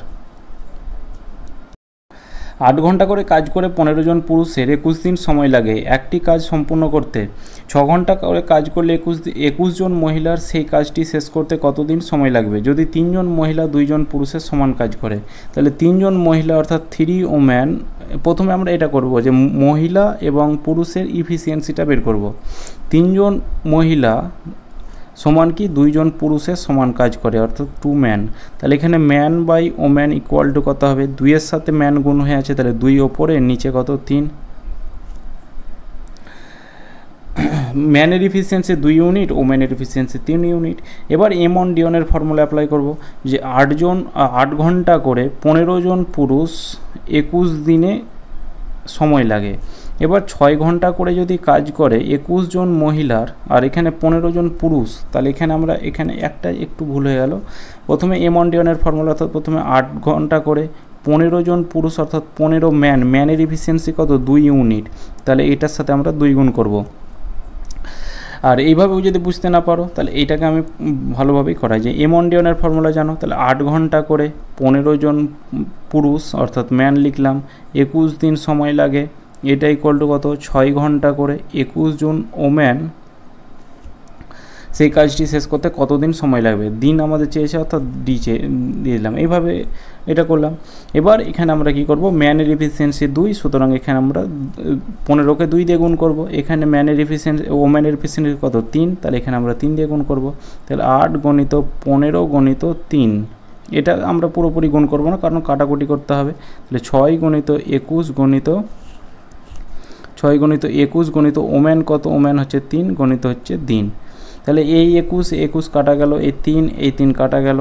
8 ঘন্টা করে কাজ করে 15 জন পুরুষের 21 দিন সময় লাগে একটি কাজ সম্পূর্ণ করতে। 6 ঘন্টা করে কাজ করলে 21 জন মহিলার সেই কাজটি শেষ করতে কতদিন সময় লাগবে যদি 3 জন মহিলা 2 জন পুরুষের সমান কাজ করে। তাহলে 3 জন মহিলা অর্থাৎ 3 ওম্যান, প্রথমে আমরা এটা করব যে মহিলা এবং পুরুষের ইফিসিয়েন্সিটা বের করব। 3 জন মহিলা সমান কি 2 জন পুরুষের সমান কাজ করে অর্থাৎ 2 ম্যান। তাহলে এখানে man by woman equal to কত হবে, 2 এর সাথে ম্যান গুণ হয়ে আছে, তাহলে 2 ওপরে নিচে কত 3। ম্যানের এফিসিয়েন্সি 2 ইউনিট, ওম্যানের এফিসিয়েন্সি 3 ইউনিট। এবার এমন ডিওনের ফর্মুলা অ্যাপ্লাই করব যে 8 ঘন্টা করে 15 জন পুরুষ 21 দিনে সময় লাগে। এবার 6 ঘন্টা করে যদি কাজ করে 21 জন মহিলার আর এখানে 15 জন পুরুষ, তাহলে এখানে আমরা এখানে একটা একটু ভুল হয়ে গেল। প্রথমে এমন ডিওনের ফর্মুলা অর্থাৎ প্রথমে 8 ঘন্টা করে 15 জন পুরুষ অর্থাৎ 15 ম্যানের এফিসিয়েন্সি কত 2 ইউনিট, তাহলে এটার সাথে আমরা 2 গুণ করব। আর এইভাবেও যদি বুঝতে না পারো তাহলে এইটাকে আমি ভালোভাবেই করাই যে এমন্ডিয়নের ফর্মুলা জানো, তাহলে 8 ঘন্টা করে 15 জন পুরুষ অর্থাৎ ম্যান লিখলাম, 21 দিন সময় লাগে, এটা ইকুয়াল টু কত 6 ঘন্টা করে 21 জন ওম্যান সেই কাজটি শেষ করতে কতদিন সময় লাগবে, দিন আমাদের চেয়েছে অর্থাৎ দিয়ে দিলাম, এইভাবে এটা করলাম। এবার এখানে আমরা কি করব, ম্যানের এফিসিয়েন্সি 2, সুতরাং এখানে আমরা 15কে 2 দিয়ে গুণ করব। এখানে ম্যানের এফিসিয়েন্সি ওম্যানের এফিসিয়েন্সি কত 3, তাহলে এখানে আমরা 3 দিয়ে গুণ করব। তাহলে 8 গণিত 15 গণিত 3, এটা আমরা পুরোপুরি গুণ করব না কারণ কাটাকুটি করতে হবে। তাহলে 6 গণিত 21 গণিত ওম্যান কত, ওম্যান হচ্ছে 3 গণিত হচ্ছে দিন। তাহলে এই 21 কাটা গেল, এই 3 কাটা গেল,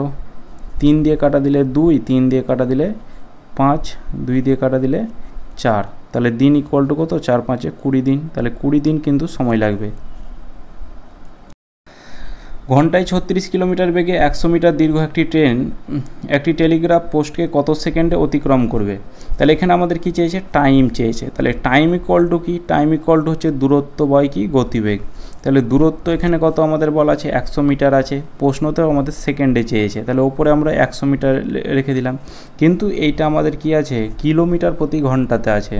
3 দিয়ে কাটা দিলে 2, 3 দিয়ে কাটা দিলে 5, 2 দিয়ে কাটা দিলে 4, তাহলে দিন ইকুয়াল টু কত 4 5 20 দিন, তাহলে 20 দিন কিন্তু সময় লাগবে। ঘন্টায় 36 কিলোমিটার বেগে 100 মিটার দীর্ঘ একটি ট্রেন একটি টেলিগ্রাফ পোস্টকে কত সেকেন্ডে অতিক্রম করবে। তাহলে এখানে আমাদের কি চেয়েছে, টাইম চেয়েছে। তাহলে টাইম ইকুয়াল টু কি, টাইম ইকুয়াল টু হচ্ছে দূরত্ব বাই কি গতিবেগ। তাহলে দূরত্ব এখানে কত আমাদের বলা আছে 100 মিটার আছে, প্রশ্নতেও আমাদের সেকেন্ডে চেয়েছে, তাহলে ওপরে আমরা 100 মিটার রেখে দিলাম, কিন্তু এইটা আমাদের কি আছে কিলোমিটার প্রতি ঘন্টাতে আছে।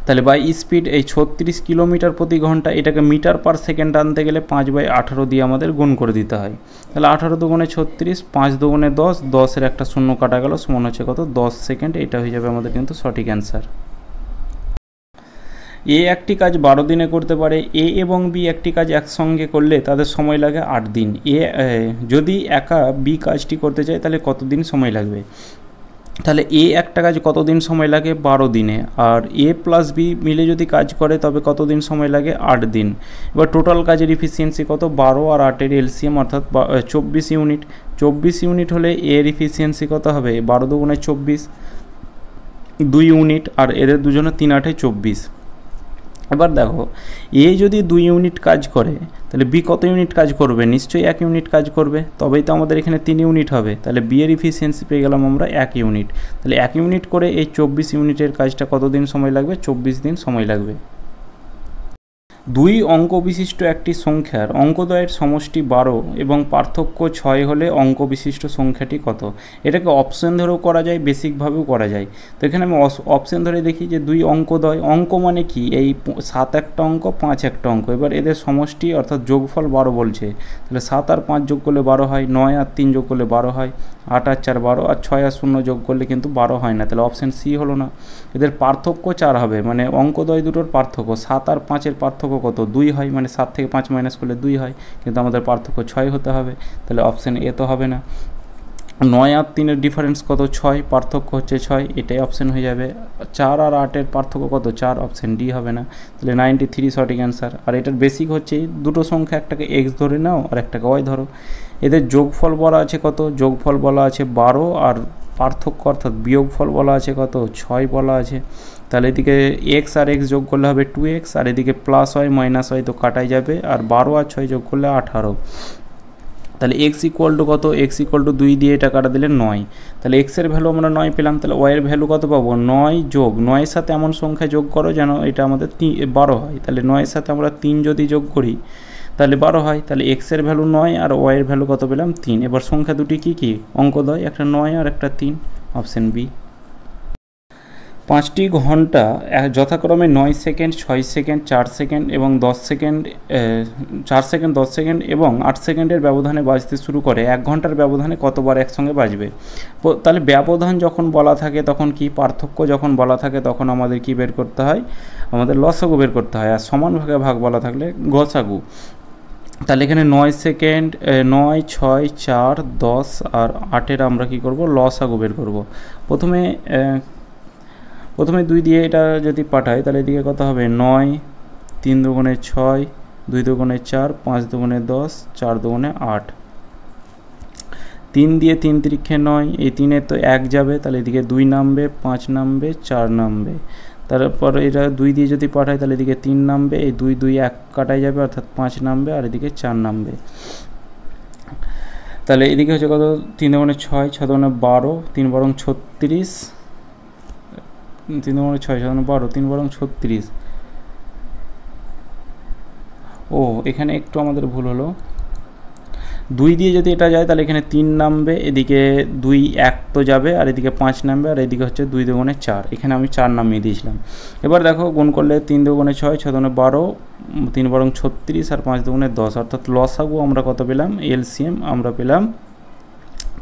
তাহলে বাই স্পিড এই 36 কিলোমিটার প্রতি ঘন্টা, এটাকে মিটার পার সেকেন্ড আনতে গেলে 5/18 দিয়ে আমাদের গুণ করে দিতে হয়। তাহলে 18 দুগুণে 36, 5 দুগুণে 10, 10-এর একটা শূন্য কাটা গেল, সমান হচ্ছে কত 10 সেকেন্ড। এটা হয়ে যাবে আমাদের কিন্তু সঠিক অ্যান্সার। এ একটি কাজ 12 দিনে করতে পারে, এ এবং বি একটি কাজ একসঙ্গে করলে তাদের সময় লাগে 8 দিন। যদি একা বি কাজটি করতে চায় তাহলে কত দিন সময় লাগবে। তাহলে এ একটা কাজ কত দিন সময় লাগে 12 দিনে, আর এ প্লাস বি মিলে যদি কাজ করে তবে কত দিন সময় লাগে 8 দিন। এবার টোটাল কাজের ইফিসিয়েন্সি কত, 12 আর 8-এর এলসিএম অর্থাৎ 24 ইউনিট। 24 ইউনিট হলে এর ইফিসিয়েন্সি কত হবে, 12 দুগুণে 24, 2 ইউনিট, আর এদের দুজনে 3 8-এ 24। এবার দেখো এ যদি 2 ইউনিট কাজ করে তাহলে বি কত ইউনিট কাজ করবে, নিশ্চয়ই 1 ইউনিট কাজ করবে, তবেই তো আমাদের এখানে 3 ইউনিট হবে। তাহলে বি এর ইফিসিয়েন্সি পেয়ে গেলাম আমরা 1 ইউনিট। তাহলে 1 ইউনিট করে এই 24 ইউনিটের কাজটা কত দিন সময় লাগবে, 24 দিন সময় লাগবে। 2 অঙ্ক বিশিষ্ট একটি সংখ্যার অঙ্কদ্বয়ের সমষ্টি 12 এবং পার্থক্য 6 হলে অঙ্ক বিশিষ্ট সংখ্যাটি কত। এটাকে অপশন ধরেও করা যায়, বেসিকভাবেও করা যায়। তো এখানে আমি অপশন ধরে দেখি যে 2 অঙ্কদ্বয়, অঙ্ক মানে কি এই 7 একটা অঙ্ক 5 একটা অঙ্ক, এবার এদের সমষ্টি অর্থাৎ যোগফল 12 বলছে। তাহলে 7 আর 5 যোগ করলে 12 হয়, 9 আর 3 যোগ করলে 12 হয়, 8 আর 4 12, আর 6 আর 0 যোগ করলে কিন্তু 12 হয় না, তাহলে অপশান সি হলো না। এদের পার্থক্য 4 হবে, মানে অঙ্কদ্বয় দুটোর পার্থক্য। 7 আর 5-এর পার্থক্য কত 2 হয়, মানে 7 থেকে 5 মাইনাস করলে 2 হয়, কিন্তু আমাদের পার্থক্য 6 হতে হবে, তাহলে অপশান এ তো হবে না। 9 আর 3-এর ডিফারেন্স কত 6, পার্থক্য হচ্ছে 6, এটাই অপশান হয়ে যাবে। 4 আর 8-এর পার্থক্য কত 4, অপশান ডি হবে না, তাহলে 93 সঠিক অ্যান্সার। আর এটার বেসিক হচ্ছে দুটো সংখ্যা, একটাকে এক্স ধরে নাও আর একটাকে ওয়াই ধরো, এদের যোগফল বলা আছে কত, যোগফল বলা আছে 12, আর পার্থক্য অর্থাৎ বিয়োগফল বলা আছে কত 6 বলা আছে। তাহলে এদিকে এক্স আর এক্স যোগ করলে হবে 2x, আর এদিকে প্লাস হয় মাইনাস হয় তো কাটাই যাবে, আর 12 আর 6 যোগ করলে 18। তাহলে এক্স ইকুয়াল টু কত, এক্স ইকুয়াল টু 2 দিয়ে এটা কাটা দিলে 9, তাহলে এক্সের ভ্যালু আমরা 9 পেলাম। তাহলে ওয়াইয়ের ভ্যালু কত পাবো, 9 যোগ 9-এর সাথে এমন সংখ্যা যোগ করো যেন এটা আমাদের 12 হয়। তাহলে 9-এর সাথে আমরা 3 যদি যোগ করি তাহলে 12 হয়। তাহলে এক্সের ভ্যালু 9 আর ওয়াইয়ের ভ্যালু কত পেলাম 3। এবার সংখ্যা দুটি কী কী অঙ্কদ্বয়, একটা 9 আর একটা 3, অপশান বি। 5টি ঘন্টা যথাক্রমে 9 সেকেন্ড, 6 সেকেন্ড, 4 সেকেন্ড এবং 10 সেকেন্ড, 4 সেকেন্ড, 10 সেকেন্ড এবং 8 সেকেন্ডের ব্যবধানে বাজতে শুরু করে। 1 ঘন্টার ব্যবধানে কতবার একসঙ্গে বাজবে। তাহলে ব্যবধান যখন বলা থাকে তখন কি, পার্থক্য যখন বলা থাকে তখন আমাদের কি বের করতে হয়, আমাদের লসাগু বের করতে হয়, আর সমান ভাগে ভাগ বলা থাকলে গসাগু। তাহলে এখানে 9 সেকেন্ড, 9, 6, 4, 10 আর 8-এর আমরা কি করব, লসাগু বের করব। প্রথমে 2 দিয়ে এটা যদি পাঠাই তাহলে এদিকে কত হবে 9, 3 দুগুণে 6, 2 দুগুণে 4, 5 দুগুণে 10, 4 দুগুণে 8, 3 দিয়ে 3 তিরিক্ষে 9, এই 3-এর তো 1 যাবে, তাহলে এদিকে 2 নামবে, 5 নামবে, 4 নামবে। তারপর এটা 2 দিয়ে যদি পাঠাই তাহলে এদিকে 3 নামবে, এই 2 2 1 কাটাই যাবে অর্থাৎ 5 নামবে, আর এদিকে 4 নামবে। তাহলে এদিকে হচ্ছে কত 3 দুগুণে 6, 6 দুগুণে 12, 3 বরং 36, 3 দুগুণে 6, 6 দুগুণে 12, 3 বরং 36, ও এখানে একটু আমাদের ভুল হলো, 2 দিয়ে যদি এটা যায় তাহলে এখানে 3 নামবে, এদিকে 2 1 তো যাবে, আর এদিকে 5 নামবে, আর এদিকে হচ্ছে 2 দুগুণে 4, এখানে আমি 4 নামিয়ে দিয়েছিলাম। এবার দেখো গুণ করলে 3 দুগুণে 6, 6 দুগুণে 12, 3 বরং 36, আর 5 দুগুণে 10, অর্থাৎ লসাগু আমরা কত পেলাম, এলসিএম আমরা পেলাম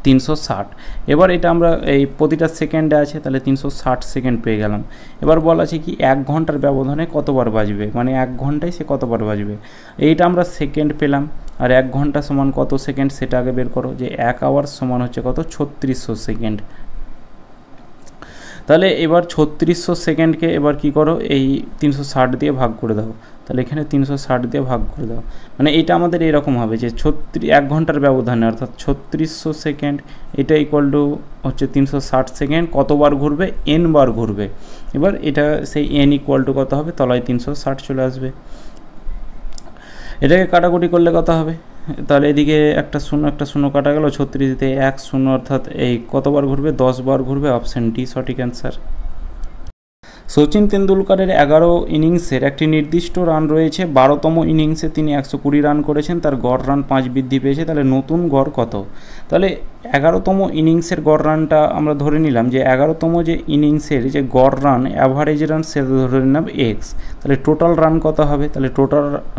360। এবার এটা আমরা এই প্রতিটা সেকেন্ডে আছে, তাহলে 360 সেকেন্ড পেয়ে গেলাম। এবার বলা আছে কি 1 ঘন্টার ব্যবধানে কতবার বাজবে, মানে 1 ঘন্টায় সে কতবার বাজবে। এইটা আমরা সেকেন্ড পেলাম, আর 1 ঘন্টা সমান কত সেকেন্ড সেটা আগে বের করো, যে 1 আওয়ার সমান হচ্ছে কত, 3600 সেকেন্ড। তাহলে এবার 3600 সেকেন্ডকে এবার কি করো, এই 360 দিয়ে ভাগ করে দাও, তাহলে এখানে 360 দিয়ে ভাগ করে দাও, মানে এটা আমাদের এরকম হবে যে 1 ঘন্টার ব্যবধানে অর্থাৎ 3600 সেকেন্ড, এটা ইকুয়াল টু হচ্ছে 360 সেকেন্ড, কতবার ঘুরবে, n বার ঘুরবে। এবার এটা সেই n ইকুয়াল টু কত হবে, তলায় 360 চলে আসবে। এটাকে কাটাকুটি করলে কত হবে, তাহলে এদিকে একটা শূন্য কাটা গেল, 36 দিয়ে 1 শূন্য, অর্থাৎ এই কতবার ঘুরবে, 10 বার ঘুরবে। অপশান ডি সঠিক অ্যান্সার। সচিন তেন্ডুলকরের 11 ইনিংসের একটি নির্দিষ্ট রান রয়েছে, 12তম ইনিংসে তিনি 120 রান করেছেন, তার গড় রান 5 বৃদ্ধি পেয়েছে, তাহলে নতুন গড় কত। তাহলে 11তম ইনিংসের গড় রানটা আমরা ধরে নিলাম যে 11তম যে ইনিংসের যে গড় রান অ্যাভারেজ রান সেটা ধরে নিলাম এক্স, তাহলে টোটাল রান কত হবে, তাহলে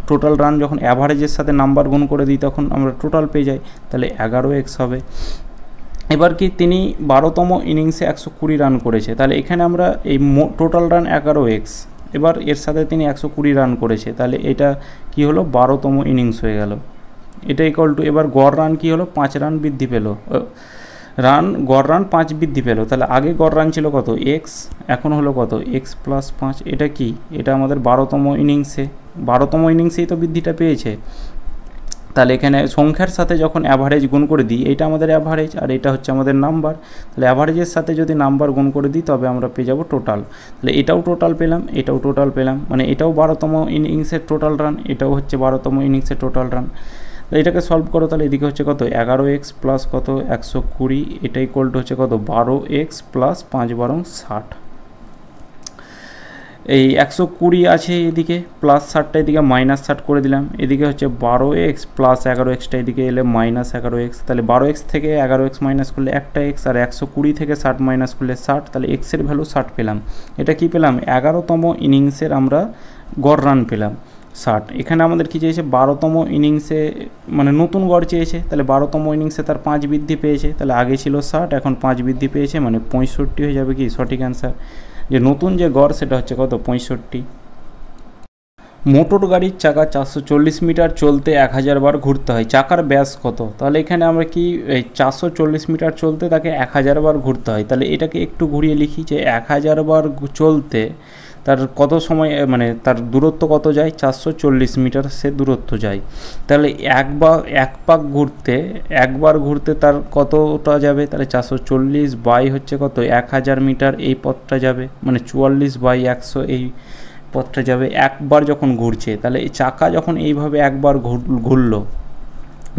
টোটাল রান যখন অ্যাভারেজের সাথে নাম্বার গুণ করে দিই তখন আমরা টোটাল পেয়ে যাই, তাহলে 11x হবে। এবার কি তিনি 12তম ইনিংসে 120 রান করেছে, তাহলে এখানে আমরা এই টোটাল রান 11x, এবার এর সাথে তিনি 120 রান করেছে, তাহলে এটা কি হলো, 12তম ইনিংস হয়ে গেল। এটা ইকুয়াল টু, এবার গড় রান কি হলো, 5 রান বৃদ্ধি পেল, গড় রান 5 বৃদ্ধি পেল, তাহলে আগে গড় রান ছিল কত, x, এখন হলো কত, x প্লাস 5। এটা কি, এটা আমাদের 12তম ইনিংসেই তো বৃদ্ধিটা পেয়েছে। তাহলে এখানে সংখ্যার সাথে যখন অ্যাভারেজ গুণ করে দিই, এইটা আমাদের অ্যাভারেজ আর এটা হচ্ছে আমাদের নাম্বার, তাহলে অ্যাভারেজের সাথে যদি নাম্বার গুণ করে দিই তবে আমরা পেয়ে যাব টোটাল। তাহলে এটাও টোটাল পেলাম, এটাও টোটাল পেলাম, মানে এটাও 12তম ইনিংসের টোটাল রান, এটাও হচ্ছে 12তম ইনিংসের টোটাল রান। এটাকে সলভ করো, তাহলে এদিকে হচ্ছে কত, 11x প্লাস কত 120, এটা ইকুয়াল টু হচ্ছে কত, 12x প্লাস 5 বারং 60। এই 120 আছে এদিকে, প্লাস 60টা এদিকে মাইনাস 60 করে দিলাম, এদিকে হচ্ছে 12x প্লাস 11xটা এদিকে এলে মাইনাস 11x, তাহলে 12x থেকে 11x মাইনাস করলে একটা x, আর 120 থেকে 60 মাইনাস করলে 60, তাহলে x এর ভ্যালু 60 পেলাম। এটা কি পেলাম, 11তম ইনিংসের আমরা গড় রান পেলাম 60। এখানে আমাদের কি চেয়েছে, 12তম ইনিংসে মানে নতুন গড় চেয়েছে, তাহলে 12তম ইনিংসে তার 5 বৃদ্ধি পেয়েছে, তাহলে আগে ছিল 60 এখন 5 বৃদ্ধি পেয়েছে, মানে 65 হয়ে যাবে কি সঠিক অ্যান্সার। যে নতুন যে গড় সেটা হচ্ছে কত, 65। মোটর গাড়ির চাকা 440 মিটার চলতে 1000 বার ঘুরতে হয়, চাকার ব্যাস কত, তাহলে এখানে আমরা কি এই 440 মিটার চলতে তাকে 1000 বার ঘুরতে হয়, তাহলে এটাকে একটু ঘুরিয়ে লিখি যে 1000 বার চলতে তার কত সময়, মানে তার দূরত্ব কত যায়, 440 মিটার সে দূরত্ব যায়, তাহলে একবার ঘুরতে তার কতটা যাবে, তাহলে 440 বাই হচ্ছে কত 1000 মিটার এই পথটা যাবে, মানে 44/100 এই পথটা যাবে একবার যখন ঘুরছে। তাহলে এই চাকা যখন এইভাবে একবার ঘুরলো,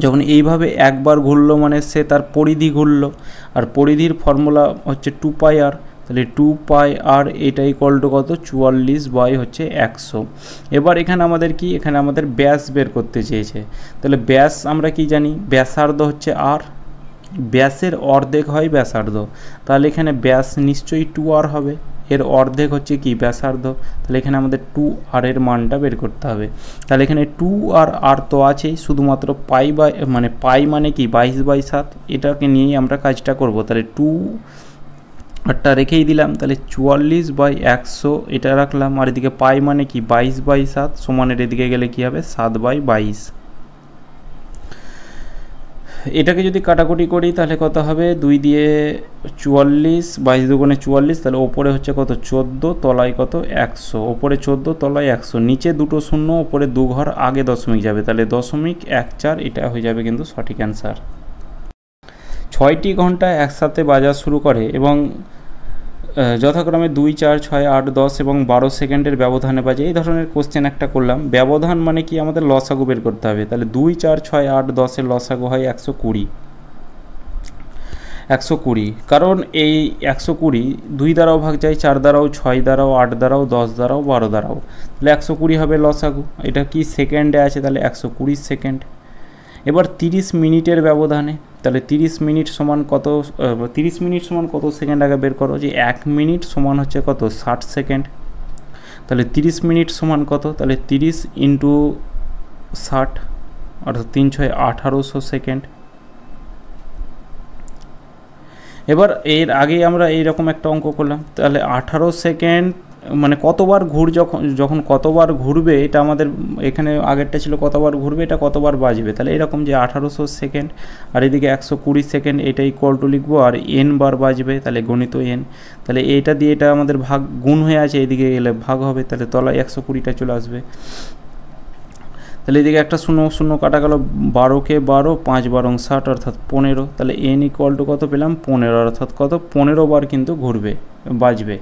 যখন এইভাবে একবার ঘুরলো মানে সে তার পরিধি ঘুরলো, আর পরিধির ফর্মুলা হচ্ছে 2πr, তাহলে 2πr এটা ইকুয়াল টু কত, 44/100। এবার এখানে আমাদের কি, এখানে আমাদের ব্যাস বের করতে চেয়েছে, তাহলে ব্যাস আমরা কি জানি, ব্যাসার্ধ হচ্ছে r, ব্যাসের অর্ধেক হয় ব্যাসার্ধ, তাহলে এখানে ব্যাস নিশ্চয়ই 2r হবে, এর অর্ধেক হচ্ছে কি ব্যাসার্ধ, তাহলে এখানে আমাদের 2r এর মানটা বের করতে হবে। তাহলে এখানে 2r r তো আছেই, শুধুমাত্র পাই মানে কি 22/7, এটাকে নিয়েই আমরা কাজটা করব। তাহলে 2rটা রেখেই দিলাম, তাহলে 44/100 এটা রাখলাম, আর এদিকে পাই মানে কি 22/7 সমানের এদিকে গেলে কি হবে 7/22। এটাকে যদি কাটাকুটি করি তাহলে কত হবে, 2 দিয়ে 44, 22 দুগুণে 44, তাহলে ওপরে হচ্ছে কত 14, তলায় কত 100, ওপরে 14 তলায় 100, নিচে দুটো শূন্য, ওপরে 2 ঘর, আগে দশমিক যাবে, তাহলে 0.14, এটা হয়ে যাবে কিন্তু সঠিক অ্যান্সার। 6টি ঘন্টা একসাথে বাজা শুরু করে এবং যথাক্রমে 2, 4, 6, 8, 10 এবং 12 সেকেন্ডের ব্যবধানে বাজে। এই ধরনের কোশ্চেন একটা করলাম, ব্যবধান মানে কি আমাদের লসাগু বের করতে হবে, তাহলে 2, 4, 6, 8, 10 এর লসাগু হয় 120। 120, কারণ এই 120 2 দ্বারাও ভাগ যায়, 4 দ্বারাও, 6 দ্বারাও, 8 দ্বারাও, 10 দ্বারাও, 12 দ্বারাও, তাহলে 120 হবে লসাগু। এটা কি সেকেন্ডে আছে, তাহলে 120 সেকেন্ড। এবার 30 মিনিটের ব্যবধানে, তাহলে 30 মিনিট সমান কত, 30 মিনিট সমান কত সেকেন্ড আগে বের করো, যে 1 মিনিট সমান হচ্ছে কত 60 সেকেন্ড। তাহলে 30 মিনিট সমান কত, তাহলে 30 ইন্টু 60 অর্থাৎ 3 6 1800 সেকেন্ড। এবার এর আগেই আমরা এইরকম একটা অঙ্ক করলাম, তাহলে 18 সেকেন্ড মানে কতবার যখন কতবার ঘুরবে, এটা আমাদের এখানে আগেরটা ছিল কতবার ঘুরবে, এটা কতবার বাজবে, তাহলে এরকম যে 1800 সেকেন্ড আর এদিকে 120 সেকেন্ড, এটা ইকুয়াল টু লিখবো, আর n বার বাজবে, তাহলে গণিত n, তাহলে এটা দিয়ে এটা আমাদের ভাগ গুণ হয়ে আছে, এদিকে গেলে ভাগ হবে, তাহলে তলায় 120টা চলে আসবে। তাহলে এদিকে একটা 0 0 কাটা গেল, 12কে 12, 5 12 60 অর্থাৎ 15, তাহলে n ইকুয়াল টু কত পেলাম 15, অর্থাৎ কত 15 বার কিন্তু ঘুরবে বাজবে।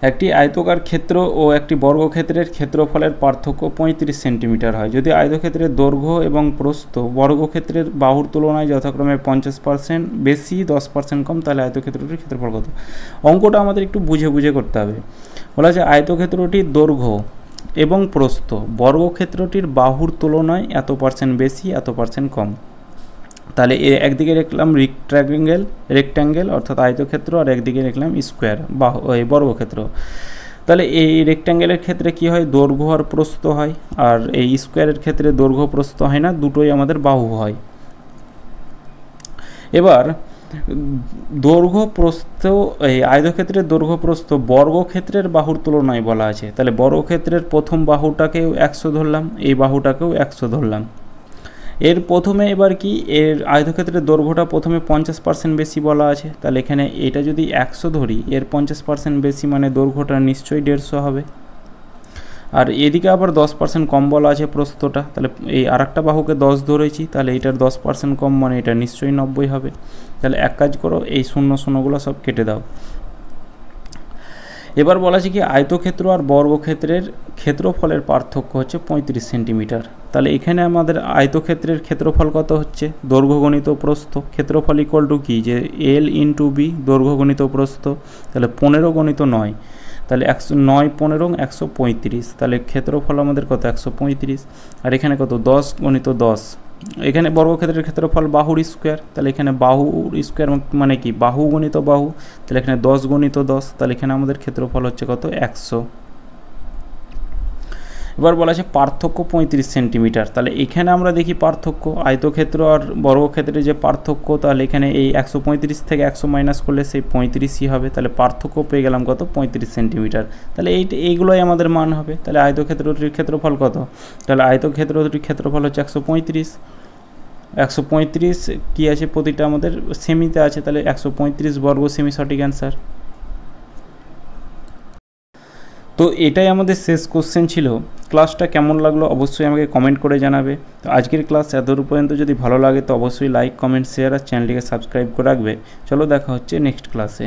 একটি আয়তকার ক্ষেত্র ও একটি বর্গক্ষেত্রের ক্ষেত্রফলের পার্থক্য 35 সেন্টিমিটার হয় যদি আয়তক্ষেত্রের দৈর্ঘ্য এবং প্রস্থ বর্গক্ষেত্রের বাহুর তুলনায় যথাক্রমে 50% বেশি 10% কম, তাহলে আয়তক্ষেত্রটির ক্ষেত্রফল কত। অঙ্কটা আমাদের একটু বুঝে বুঝে করতে হবে। বলা যায় আয়তক্ষেত্রটির দৈর্ঘ্য এবং প্রস্থ বর্গক্ষেত্রটির বাহুর তুলনায় এত % বেশি এত % কম। তাহলে একদিকে লিখলাম রেক্ট্যাঙ্গেল অর্থাৎ আয়তক্ষেত্র, আর একদিকে লিখলাম স্কোয়ার বর্গক্ষেত্র। তাহলে এই রেক্ট্যাঙ্গেলের ক্ষেত্রে কি হয়, দৈর্ঘ্য আর প্রস্থ হয়, আর এই স্কোয়ারের ক্ষেত্রে দৈর্ঘ্য প্রস্থ হয় না, দুটোই আমাদের বাহু হয়। এবার দৈর্ঘ্য প্রস্থ, এই আয়তক্ষেত্রের দৈর্ঘ্য প্রস্থ বর্গক্ষেত্রের বাহুর তুলনায় বলা আছে, তাহলে বর্গক্ষেত্রের প্রথম বাহুটাকেও 100 ধরলাম, এই বাহুটাকেও 100 ধরলাম। এর প্রথমে এবার কি, এর আয়তক্ষেত্রের দৈর্ঘ্যটা প্রথমে 50% বেশি বলা আছে, তাহলে এখানে এটা যদি 100 ধরি, এর 50% বেশি মানে দৈর্ঘ্যটা নিশ্চয়ই 150 হবে। আর এদিকে আবার 10% কম বলা আছে প্রস্থটা, তাহলে এই আরেকটা বাহুকে 10 ধরেছি, তাহলে এটার 10% কম মানে এটা নিশ্চয়ই 90 হবে। তাহলে এক কাজ করো, এই 0 0গুলো সব কেটে দাও। এবার বলা আছে কি আয়তক্ষেত্র আর বর্গক্ষেত্রের ক্ষেত্রফলের পার্থক্য হচ্ছে 35 সেন্টিমিটার। তাহলে এখানে আমাদের আয়তক্ষেত্রের ক্ষেত্রফল কত হচ্ছে, দৈর্ঘ্য গণিত প্রস্থ, ক্ষেত্রফল ইকুয়াল টু কি, যে L ইন্টু বি, দৈর্ঘ্য গণিত প্রস্থ, তাহলে 15 গণিত 9, তাহলে 9 15 135, তাহলে ক্ষেত্রফল আমাদের কত 135। আর এখানে কত 10 গণিত 10, এখানে বর্গক্ষেত্রের ক্ষেত্রফল বাহুর স্কোয়ার, তাহলে এখানে বাহুর স্কোয়ার মানে কি বাহু গণিত বাহু, তাহলে এখানে 10 গণিত 10, তাহলে এখানে আমাদের ক্ষেত্রফল হচ্ছে কত 100। এবার বলা আছে পার্থক্য 35 সেন্টিমিটার, তাহলে এখানে আমরা দেখি পার্থক্য আয়তক্ষেত্র আর বর্গক্ষেত্রের যে পার্থক্য, তাহলে এখানে এই 135 থেকে 100 মাইনাস করলে সেই 35ই হবে, তাহলে পার্থক্য পেয়ে গেলাম কত 35 সেন্টিমিটার। তাহলে এইগুলোই আমাদের মান হবে। তাহলে আয়তক্ষেত্রটির ক্ষেত্রফল কত, তাহলে আয়তক্ষেত্রটির ক্ষেত্রফল হচ্ছে 135। 135 কি আছে, প্রতিটা আমাদের সেমিতে আছে, তাহলে 135 বর্গ সেমি সঠিক অ্যান্সার। তো এটাই আমাদের শেষ কোশ্চেন ছিল। ক্লাসটা কেমন লাগলো অবশ্যই আমাকে কমেন্ট করে জানাবে। তো আজকের ক্লাস এতদূর পর্যন্ত যদি ভালো লাগে তো অবশ্যই লাইক কমেন্ট শেয়ার আর চ্যানেলটিকে সাবস্ক্রাইব করে রাখবে। চলো দেখা হচ্ছে নেক্সট ক্লাসে।